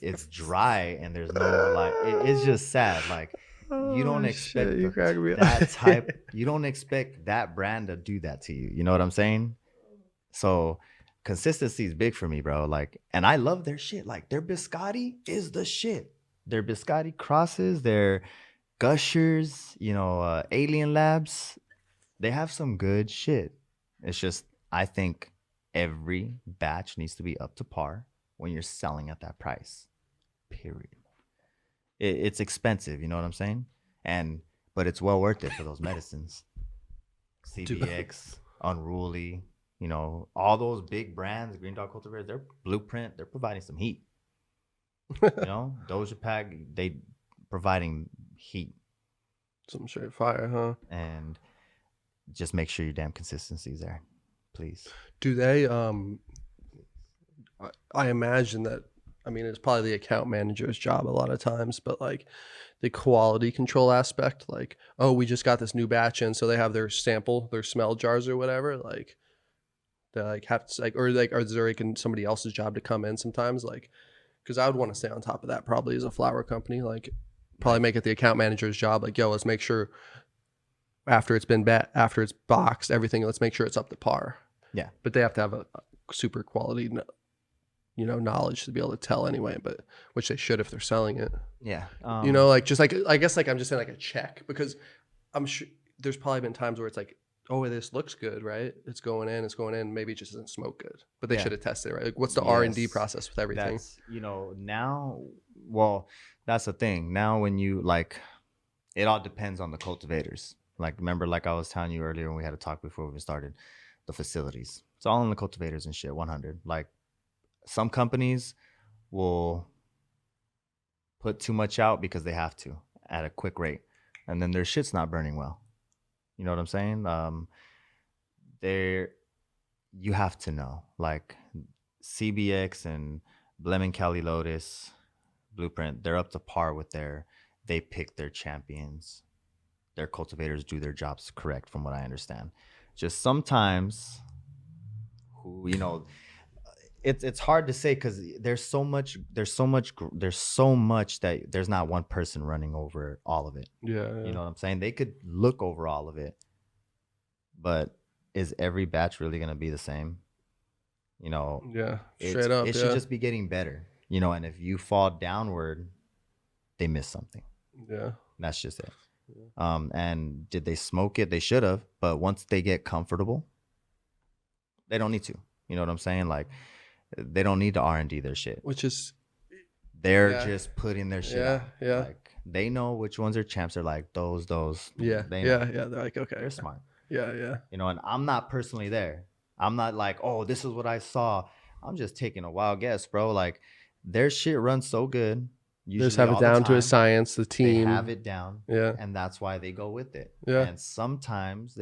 Speaker 3: it's dry and there's no like. It's just sad. Like you don't expect that type. You don't expect that brand to do that to you. You know what I'm saying? So consistency is big for me, bro. Like, and I love their shit. Like their biscotti is the shit. Their biscotti crosses, their gushers, alien labs, they have some good shit. It's just I think every batch needs to be up to par when you're selling at that price. Period. It's expensive, you know what I'm saying? But it's well worth it for those medicines. CBX, Unruly, all those big brands, Green Dog Cultivators, their Blueprint, they're providing some heat. Doja Pack, they providing heat.
Speaker 1: Some straight fire, huh?
Speaker 3: And just make sure your damn consistency's there, please.
Speaker 1: Do they? I imagine that. I mean, it's probably the account manager's job a lot of times, but like the quality control aspect, like, oh, we just got this new batch in, so they have their sample, their smell jars or whatever, like. They like have to like, or is there like somebody else's job to come in sometimes, like, because I would want to stay on top of that probably as a flower company, like probably make it the account manager's job, like, yo, let's make sure after it's boxed, everything, let's make sure it's up to par.
Speaker 3: Yeah,
Speaker 1: but they have to have a super quality, knowledge to be able to tell anyway, but which they should if they're selling it.
Speaker 3: Yeah,
Speaker 1: like just like I guess like I'm just saying like a check, because I'm sure there's probably been times where it's like, oh, this looks good, right? It's going in. Maybe it just doesn't smoke good, but they should have tested it, right? Like, what's the R&D process with everything?
Speaker 3: That's, now, well, that's the thing. Now, when you like, it all depends on the cultivators. Like, remember, like I was telling you earlier when we had a talk before we started, the facilities. It's all on the cultivators and shit. 100. Like, some companies will put too much out because they have to at a quick rate, and then their shit's not burning well. You know what I'm saying? You have to know, like CBX and Lemon Cali Lotus, Blueprint, they're up to par with they pick their champions. Their cultivators do their jobs correct, from what I understand. Just sometimes, it's hard to say because there's so much that there's not one person running over all of it.
Speaker 1: Yeah.
Speaker 3: You know what I'm saying? They could look over all of it, but is every batch really going to be the same?
Speaker 1: Yeah, straight up.
Speaker 3: It should just be getting better, and if you fall downward, they miss something.
Speaker 1: Yeah.
Speaker 3: That's just it. Yeah. And did they smoke it? They should have, but once they get comfortable, they don't need to. You know what I'm saying? Like, they don't need to R&D their shit.
Speaker 1: Which is,
Speaker 3: they're just putting their shit out.
Speaker 1: Yeah.
Speaker 3: Like, they know which ones are champs. They're like, those.
Speaker 1: Yeah.
Speaker 3: They know.
Speaker 1: Yeah. They're like, okay.
Speaker 3: They're smart.
Speaker 1: Yeah.
Speaker 3: And I'm not personally there. I'm not like, oh, this is what I saw. I'm just taking a wild guess, bro. Like, their shit runs so good.
Speaker 1: They just have it down to a science, the team.
Speaker 3: They have it down.
Speaker 1: Yeah.
Speaker 3: And that's why they go with it.
Speaker 1: Yeah.
Speaker 3: And sometimes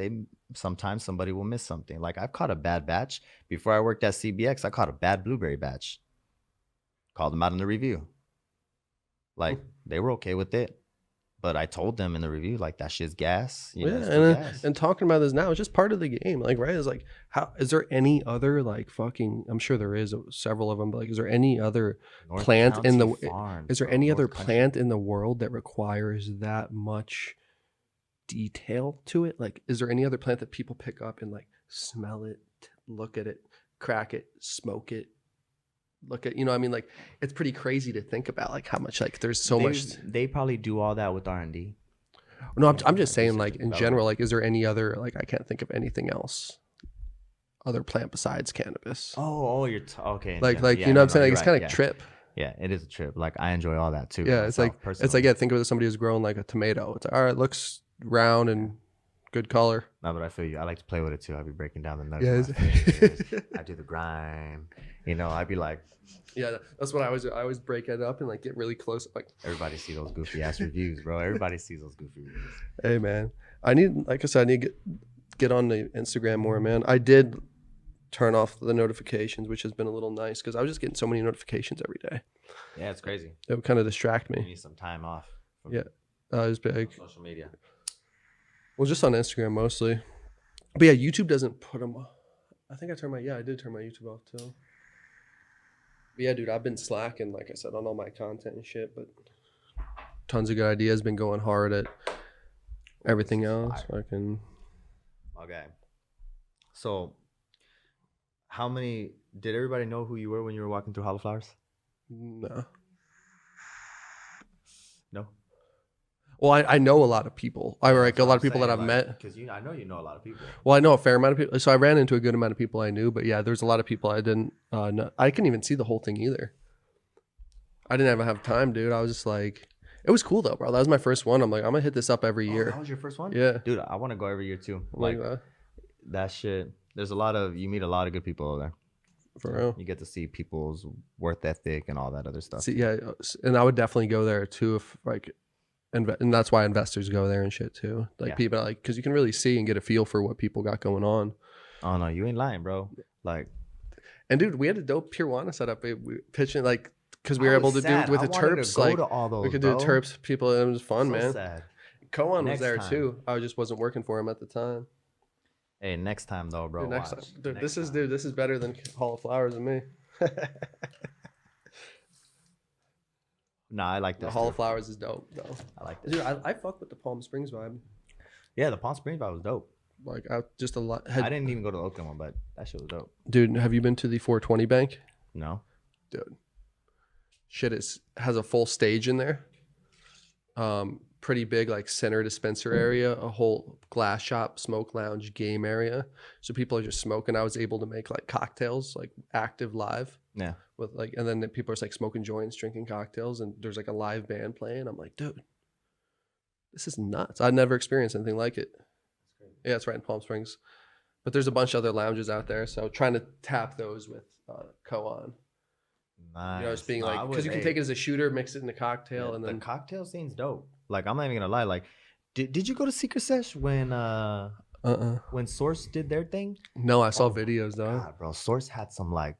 Speaker 3: somebody will miss something. Like, I've caught a bad batch. Before I worked at CBX, I caught a bad blueberry batch. Called them out in the review. Like, they were okay with it. But I told them in the review, like, that shit's gas.
Speaker 1: And talking about this now, it's just part of the game. Like, right? It's like, is there any other, like, fucking, I'm sure there is several of them, but like, is there any other plant in the world that requires that much detail to it? Like, is there any other plant that people pick up and like smell it, look at it, crack it, smoke it? Look at, I mean, like, it's pretty crazy to think about, like, how much, like, there's so much.
Speaker 3: They probably do all that with R&D.
Speaker 1: No, I'm just saying, like, in general, like, is there any other, like, I can't think of anything else other plant besides cannabis.
Speaker 3: Oh, you're okay.
Speaker 1: Like
Speaker 3: Yeah,
Speaker 1: you know what I'm saying? Like,
Speaker 3: you're
Speaker 1: it's kind of
Speaker 3: right,
Speaker 1: like trip.
Speaker 3: yeah, it is a trip. Like I enjoy all that too.
Speaker 1: Yeah,
Speaker 3: myself,
Speaker 1: it's
Speaker 3: personally.
Speaker 1: like, yeah, think of it as somebody who's growing like a tomato. It's like, all right, it looks round and good color.
Speaker 3: No, but I feel you. I like to play with it too. I'll be breaking down the nuts.
Speaker 1: Yeah,
Speaker 3: with my fingers. I do the grind. You know, I'd be like,
Speaker 1: yeah, that's what I always break it up and like get really close. Like,
Speaker 3: everybody see those goofy ass reviews, bro. Everybody sees those goofy reviews.
Speaker 1: hey man, I need, like I said, I need to get on the Instagram more, man. I did turn off the notifications, which has been a little nice because I was just getting so many notifications every day.
Speaker 3: Yeah, it's crazy.
Speaker 1: It would kind of distract
Speaker 3: You
Speaker 1: me.
Speaker 3: need some time off. From
Speaker 1: Yeah, it was big.
Speaker 3: social media.
Speaker 1: Well, just on Instagram mostly. But yeah, YouTube doesn't put them. I think I did turn my YouTube off too. But yeah, dude, I've been slacking, like I said, on all my content and shit. But tons of good ideas. Been going hard at everything else. Fucking.
Speaker 3: Okay. So, how many did everybody know who you were when you were walking through Hollow
Speaker 1: No.
Speaker 3: No.
Speaker 1: Well, I know a lot of people. I like a lot of people that I've met.
Speaker 3: Because I know you know a lot of people.
Speaker 1: Well, I know a fair amount of people. So I ran into a good amount of people I knew. But yeah, there's a lot of people I didn't know. I couldn't even see the whole thing either. I didn't even have time, dude. I was just like, it was cool though, bro. That was my first one. I'm like, I'm gonna hit this up every year.
Speaker 3: That was your first one?
Speaker 1: Yeah.
Speaker 3: Dude, I want to go every year too.
Speaker 1: Like
Speaker 3: That shit. There's you meet a lot of good people over there.
Speaker 1: for real.
Speaker 3: You get to see people's work ethic and all that other stuff.
Speaker 1: See, yeah, and I would definitely go there too if like, and that's why investors go there and shit too. Like
Speaker 3: Yeah.
Speaker 1: people like, because you can really see and get a feel for what people got going on.
Speaker 3: Oh no, you ain't lying, bro. Like,
Speaker 1: and dude, we had a dope Purwana setup. We pitching like because we
Speaker 3: I
Speaker 1: were able
Speaker 3: was
Speaker 1: to
Speaker 3: sad.
Speaker 1: do with
Speaker 3: I
Speaker 1: the
Speaker 3: wanted to
Speaker 1: terps.
Speaker 3: go
Speaker 1: Like
Speaker 3: to all those,
Speaker 1: we could
Speaker 3: bro.
Speaker 1: do terps. People, it was fun,
Speaker 3: So
Speaker 1: man.
Speaker 3: sad.
Speaker 1: Koan was
Speaker 3: Next
Speaker 1: there
Speaker 3: time.
Speaker 1: too. I just wasn't working for him at the time.
Speaker 3: Hey, next time though, bro.
Speaker 1: Dude, next
Speaker 3: watch.
Speaker 1: time, dude,
Speaker 3: Next time.
Speaker 1: this is better than Hall of Flowers and me.
Speaker 3: Nah, I like this.
Speaker 1: The Hall
Speaker 3: too.
Speaker 1: of Flowers is dope though.
Speaker 3: I like this.
Speaker 1: Dude, I fuck with the Palm Springs vibe.
Speaker 3: Yeah, the Palm Springs vibe was dope.
Speaker 1: Like I just a lot.
Speaker 3: I didn't even go to the Oakland one, but that shit was dope.
Speaker 1: Dude, have you been to the 420 Bank?
Speaker 3: No.
Speaker 1: Dude, shit has a full stage in there. Pretty big like center dispenser area, a whole glass shop, smoke lounge, game area. So people are just smoking. I was able to make like cocktails, like active live
Speaker 3: Yeah.
Speaker 1: with like, and then people are like smoking joints, drinking cocktails, and there's like a live band playing. I'm like, dude, this is nuts. I'd never experienced anything like it. Yeah, it's right in Palm Springs. But there's a bunch of other lounges out there. So trying to tap those with Koan.
Speaker 3: Nice.
Speaker 1: You know, just being like, because you can take it as a shooter, mix it in a cocktail, and then
Speaker 3: the cocktail scene's dope. Like, I'm not even gonna lie. Like, did you go to Secret Sesh when Source did their thing?
Speaker 1: No, I saw videos though.
Speaker 3: God, bro, Source had some like,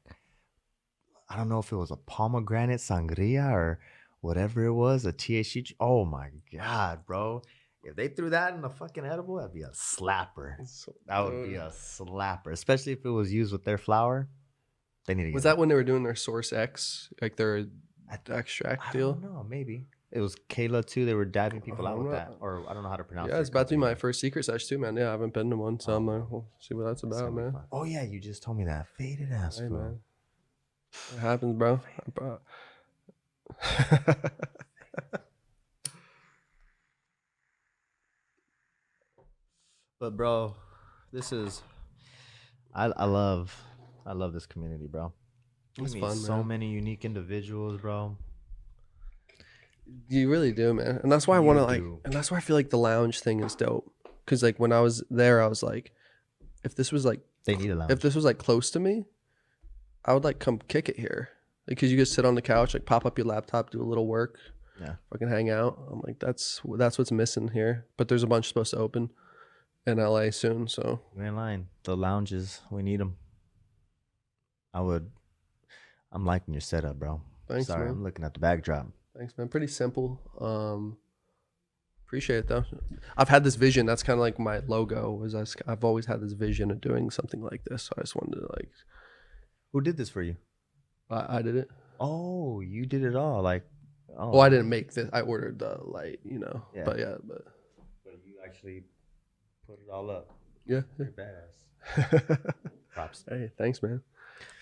Speaker 3: I don't know if it was a pomegranate sangria or whatever it was, a THC. Oh my god, bro. If they threw that in a fucking edible, that'd be a slapper. That would be a slapper, especially if it was used with their flour. They need to.
Speaker 1: Was that when they were doing their Source X, like their extract
Speaker 3: I
Speaker 1: deal?
Speaker 3: don't know, maybe. It was Kayla too. They were dabbing people out with
Speaker 1: know.
Speaker 3: that, or I don't know how to pronounce it.
Speaker 1: Yeah, it's about to be my first secret sesh too, man. Yeah, I haven't been to one, so I'm like, we'll see what that's about, man.
Speaker 3: Oh yeah, you just told me that. Faded ass
Speaker 1: Hey,
Speaker 3: food.
Speaker 1: man. It happens, bro.
Speaker 3: But bro, this is I love this community, bro.
Speaker 1: It's
Speaker 3: You
Speaker 1: fun,
Speaker 3: meet so
Speaker 1: man.
Speaker 3: many unique individuals, bro.
Speaker 1: You really do, man. And that's why I want to like,
Speaker 3: do.
Speaker 1: and that's why I feel like the lounge thing is dope. Cause like when I was there, I was like, if this was like,
Speaker 3: They need a lounge.
Speaker 1: if this was like close to me, I would like come kick it here. Like, cause you just sit on the couch, like pop up your laptop, do a little work,
Speaker 3: Yeah.
Speaker 1: fucking hang out. I'm like, that's what's missing here. But there's a bunch supposed to open in LA soon. So
Speaker 3: You ain't lying. The lounges, we need them. I'm liking your setup, bro.
Speaker 1: thanks,
Speaker 3: Sorry,
Speaker 1: man.
Speaker 3: I'm looking at the backdrop.
Speaker 1: Thanks, man. Pretty simple. Appreciate it though. I've had this vision. That's kind of like my logo. I've always had this vision of doing something like this. So I just wanted to like.
Speaker 3: Who did this for you?
Speaker 1: I did it.
Speaker 3: Oh, you did it all. Like, oh,
Speaker 1: Well, I didn't make this. I ordered the light, you know.
Speaker 3: Yeah.
Speaker 1: But yeah, but
Speaker 3: you actually put it all up.
Speaker 1: yeah.
Speaker 3: You're badass. Props.
Speaker 1: Hey, thanks, man.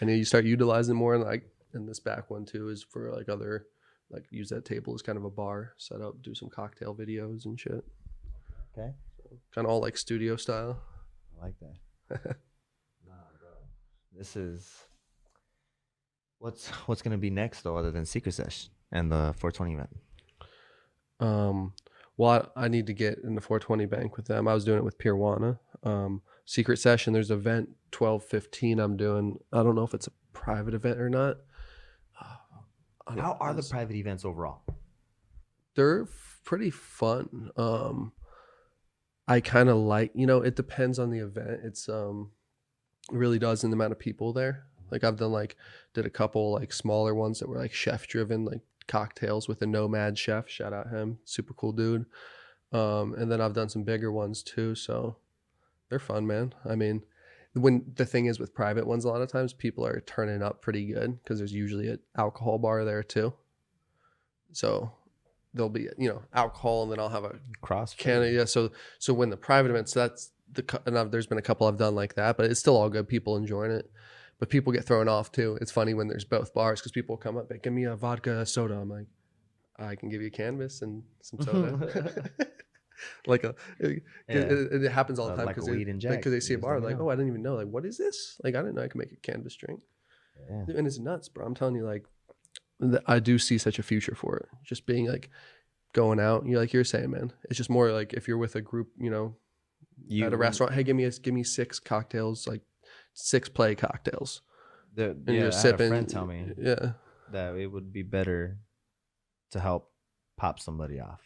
Speaker 1: And then you start utilizing more, like, and this back one too is for like other, like use that table as kind of a bar setup, do some cocktail videos and shit.
Speaker 3: Okay.
Speaker 1: Kind of all like studio style.
Speaker 3: I like that. Nah, bro. This is what's gonna be next though, other than Secret Sesh and the 420 event.
Speaker 1: Well, I need to get in the 420 bank with them. I was doing it with Pirwana. Secret Session, there's an event 12/15 I'm doing. I don't know if it's a private event or not.
Speaker 3: How are the private events overall?
Speaker 1: They're pretty fun. I kind of like, it depends on the event. It really does in the amount of people there. Like I've did a couple like smaller ones that were like chef driven, like cocktails with a Nomad chef. Shout out him, super cool dude. And then I've done some bigger ones too. So they're fun, man. I mean, when the thing is with private ones, a lot of times people are turning up pretty good because there's usually an alcohol bar there too. So there'll be alcohol, and then I'll have a
Speaker 3: Cross
Speaker 1: can. Yeah. So when the private events, there's been a couple I've done like that, but it's still all good. People enjoying it, but people get thrown off too. It's funny when there's both bars because people come up and give me a vodka soda. I'm like, I can give you cannabis and some soda. It happens all the time
Speaker 3: like
Speaker 1: because
Speaker 3: a weed and Jack.
Speaker 1: they see a
Speaker 3: You just
Speaker 1: bar
Speaker 3: don't
Speaker 1: like,
Speaker 3: know.
Speaker 1: oh, I didn't even know, like, what is this? Like, I didn't know I could make a cannabis drink.
Speaker 3: Yeah.
Speaker 1: And it's nuts, bro. I'm telling you, like, I do see such a future for it. Just being like going out, like you're saying, man. It's just more like if you're with a group, at a restaurant, hey, give me 6 cocktails, like 6 play cocktails.
Speaker 3: And
Speaker 1: you're
Speaker 3: I
Speaker 1: sipping.
Speaker 3: had a friend tell me that it would be better to help pop somebody off.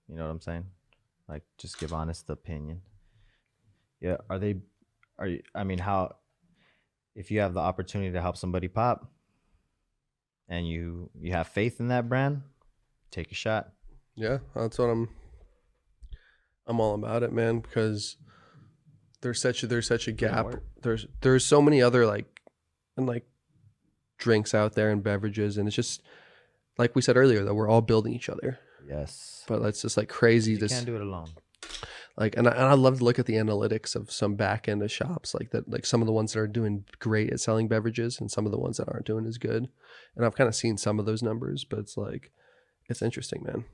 Speaker 3: You know what I'm saying? Like, just give honest opinion. Yeah. How, if you have the opportunity to help somebody pop and you have faith in that brand, take a shot.
Speaker 1: Yeah, that's what I'm all about it, man, because there's such a gap. There's so many other like drinks out there and beverages, and it's just like we said earlier that we're all building each other.
Speaker 3: Yes.
Speaker 1: But it's just like crazy.
Speaker 3: You can't do it alone.
Speaker 1: Like, and I love to look at the analytics of some back end of shops like that, like some of the ones that are doing great at selling beverages and some of the ones that aren't doing as good. And I've kind of seen some of those numbers, but it's like, it's interesting, man.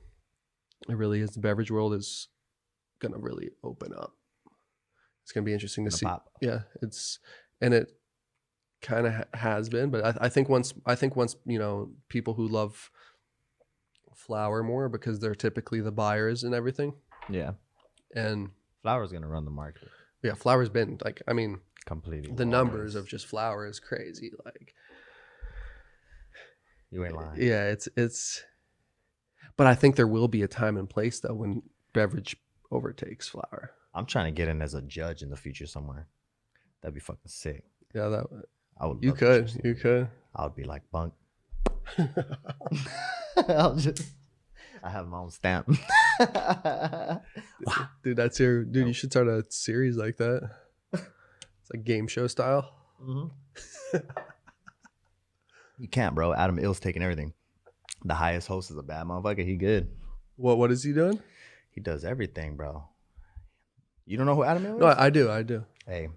Speaker 1: It really is. The beverage world is going to really open up. It's going to be interesting to see.
Speaker 3: Pop.
Speaker 1: Yeah. And it kind of has been, but I think once, people who love flower more because they're typically the buyers and everything.
Speaker 3: Yeah.
Speaker 1: And
Speaker 3: flour's gonna run the market.
Speaker 1: Yeah, flour's been like, I mean,
Speaker 3: completely.
Speaker 1: The numbers of just flour is crazy. Like,
Speaker 3: you ain't lying.
Speaker 1: Yeah, it's. But I think there will be a time and place though when beverage overtakes flour.
Speaker 3: I'm trying to get in as a judge in the future somewhere. That'd be fucking sick.
Speaker 1: Yeah,
Speaker 3: I would.
Speaker 1: You could.
Speaker 3: I would be like Bunk. I have my own stamp.
Speaker 1: Dude, you should start a series like that. It's like game show style.
Speaker 3: Mm-hmm. You can't, bro. Adam Ill's taking everything. The highest host is a bad motherfucker. He good.
Speaker 1: What is he doing?
Speaker 3: He does everything, bro. You don't know who Adam Ill is?
Speaker 1: No, I do.
Speaker 3: Hey,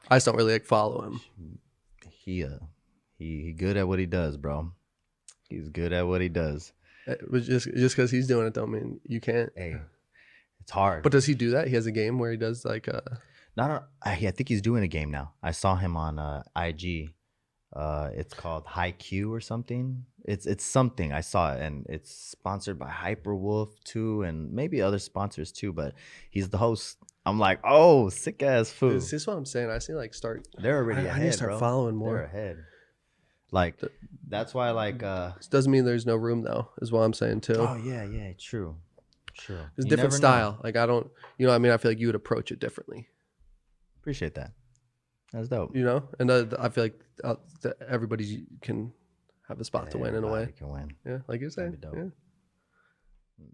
Speaker 1: I just don't really follow him.
Speaker 3: He good at what he does, bro. He's good at what he does.
Speaker 1: But just because he's doing it don't mean you can't.
Speaker 3: Hey, it's hard.
Speaker 1: But does he do that? He has a game where he does like
Speaker 3: I think he's doing a game now. I saw him on IG. It's called High Q or something. It's something. I saw it, and it's sponsored by Hyperwolf too, and maybe other sponsors too. But he's the host. I'm like, oh, sick ass food.
Speaker 1: Is this what I'm saying? I see like start.
Speaker 3: They're already ahead.
Speaker 1: I need to start following more.
Speaker 3: They're ahead. Like that's why
Speaker 1: this doesn't mean there's no room though, is what I'm saying too.
Speaker 3: Oh yeah, true.
Speaker 1: It's a different style. Like I don't, I mean, I feel like you would approach it differently.
Speaker 3: Appreciate that. That's dope.
Speaker 1: And I feel like everybody can have a spot to win in a way.
Speaker 3: Can win.
Speaker 1: Yeah, like you're saying.
Speaker 3: Dope.
Speaker 1: Yeah.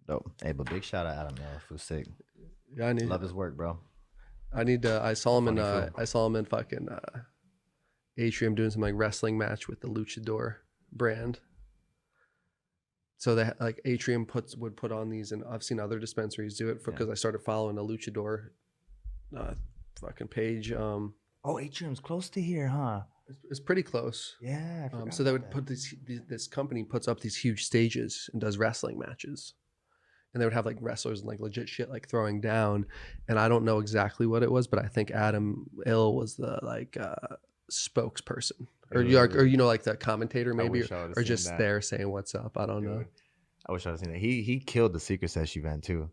Speaker 3: Dope. Hey, but big shout out Adam Miller, who's sick.
Speaker 1: Yeah,
Speaker 3: love his work, bro.
Speaker 1: I need to. I saw him in fucking Atrium doing some like wrestling match with the Luchador brand. So that like Atrium would put on these, and I've seen other dispensaries do it because I started following a Luchador fucking page.
Speaker 3: Atrium's close to here, huh?
Speaker 1: It's pretty close.
Speaker 3: Yeah.
Speaker 1: So they would put this company puts up these huge stages and does wrestling matches, and they would have like wrestlers and like legit shit like throwing down, and I don't know exactly what it was, but I think Adam Ill was the like spokesperson,
Speaker 4: It
Speaker 1: or
Speaker 4: was-
Speaker 1: you know, like the commentator maybe,
Speaker 4: wish I would've
Speaker 1: or
Speaker 4: seen
Speaker 1: just
Speaker 4: that.
Speaker 1: there saying what's up. I don't know.
Speaker 4: Dude, I wish I had seen that. He killed the Secret Sesh event too.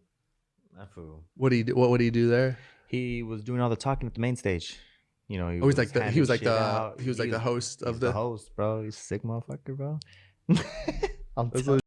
Speaker 4: That fool.
Speaker 1: What do you do? What would he do there?
Speaker 4: He was doing all the talking at the main stage. You know,
Speaker 1: Oh, he's like the
Speaker 4: handing
Speaker 1: he was like
Speaker 4: shit out.
Speaker 1: the he was like the host
Speaker 4: He's
Speaker 1: of
Speaker 4: the
Speaker 1: the.
Speaker 4: host, bro. He's a sick motherfucker, bro. I'm
Speaker 1: That's
Speaker 4: telling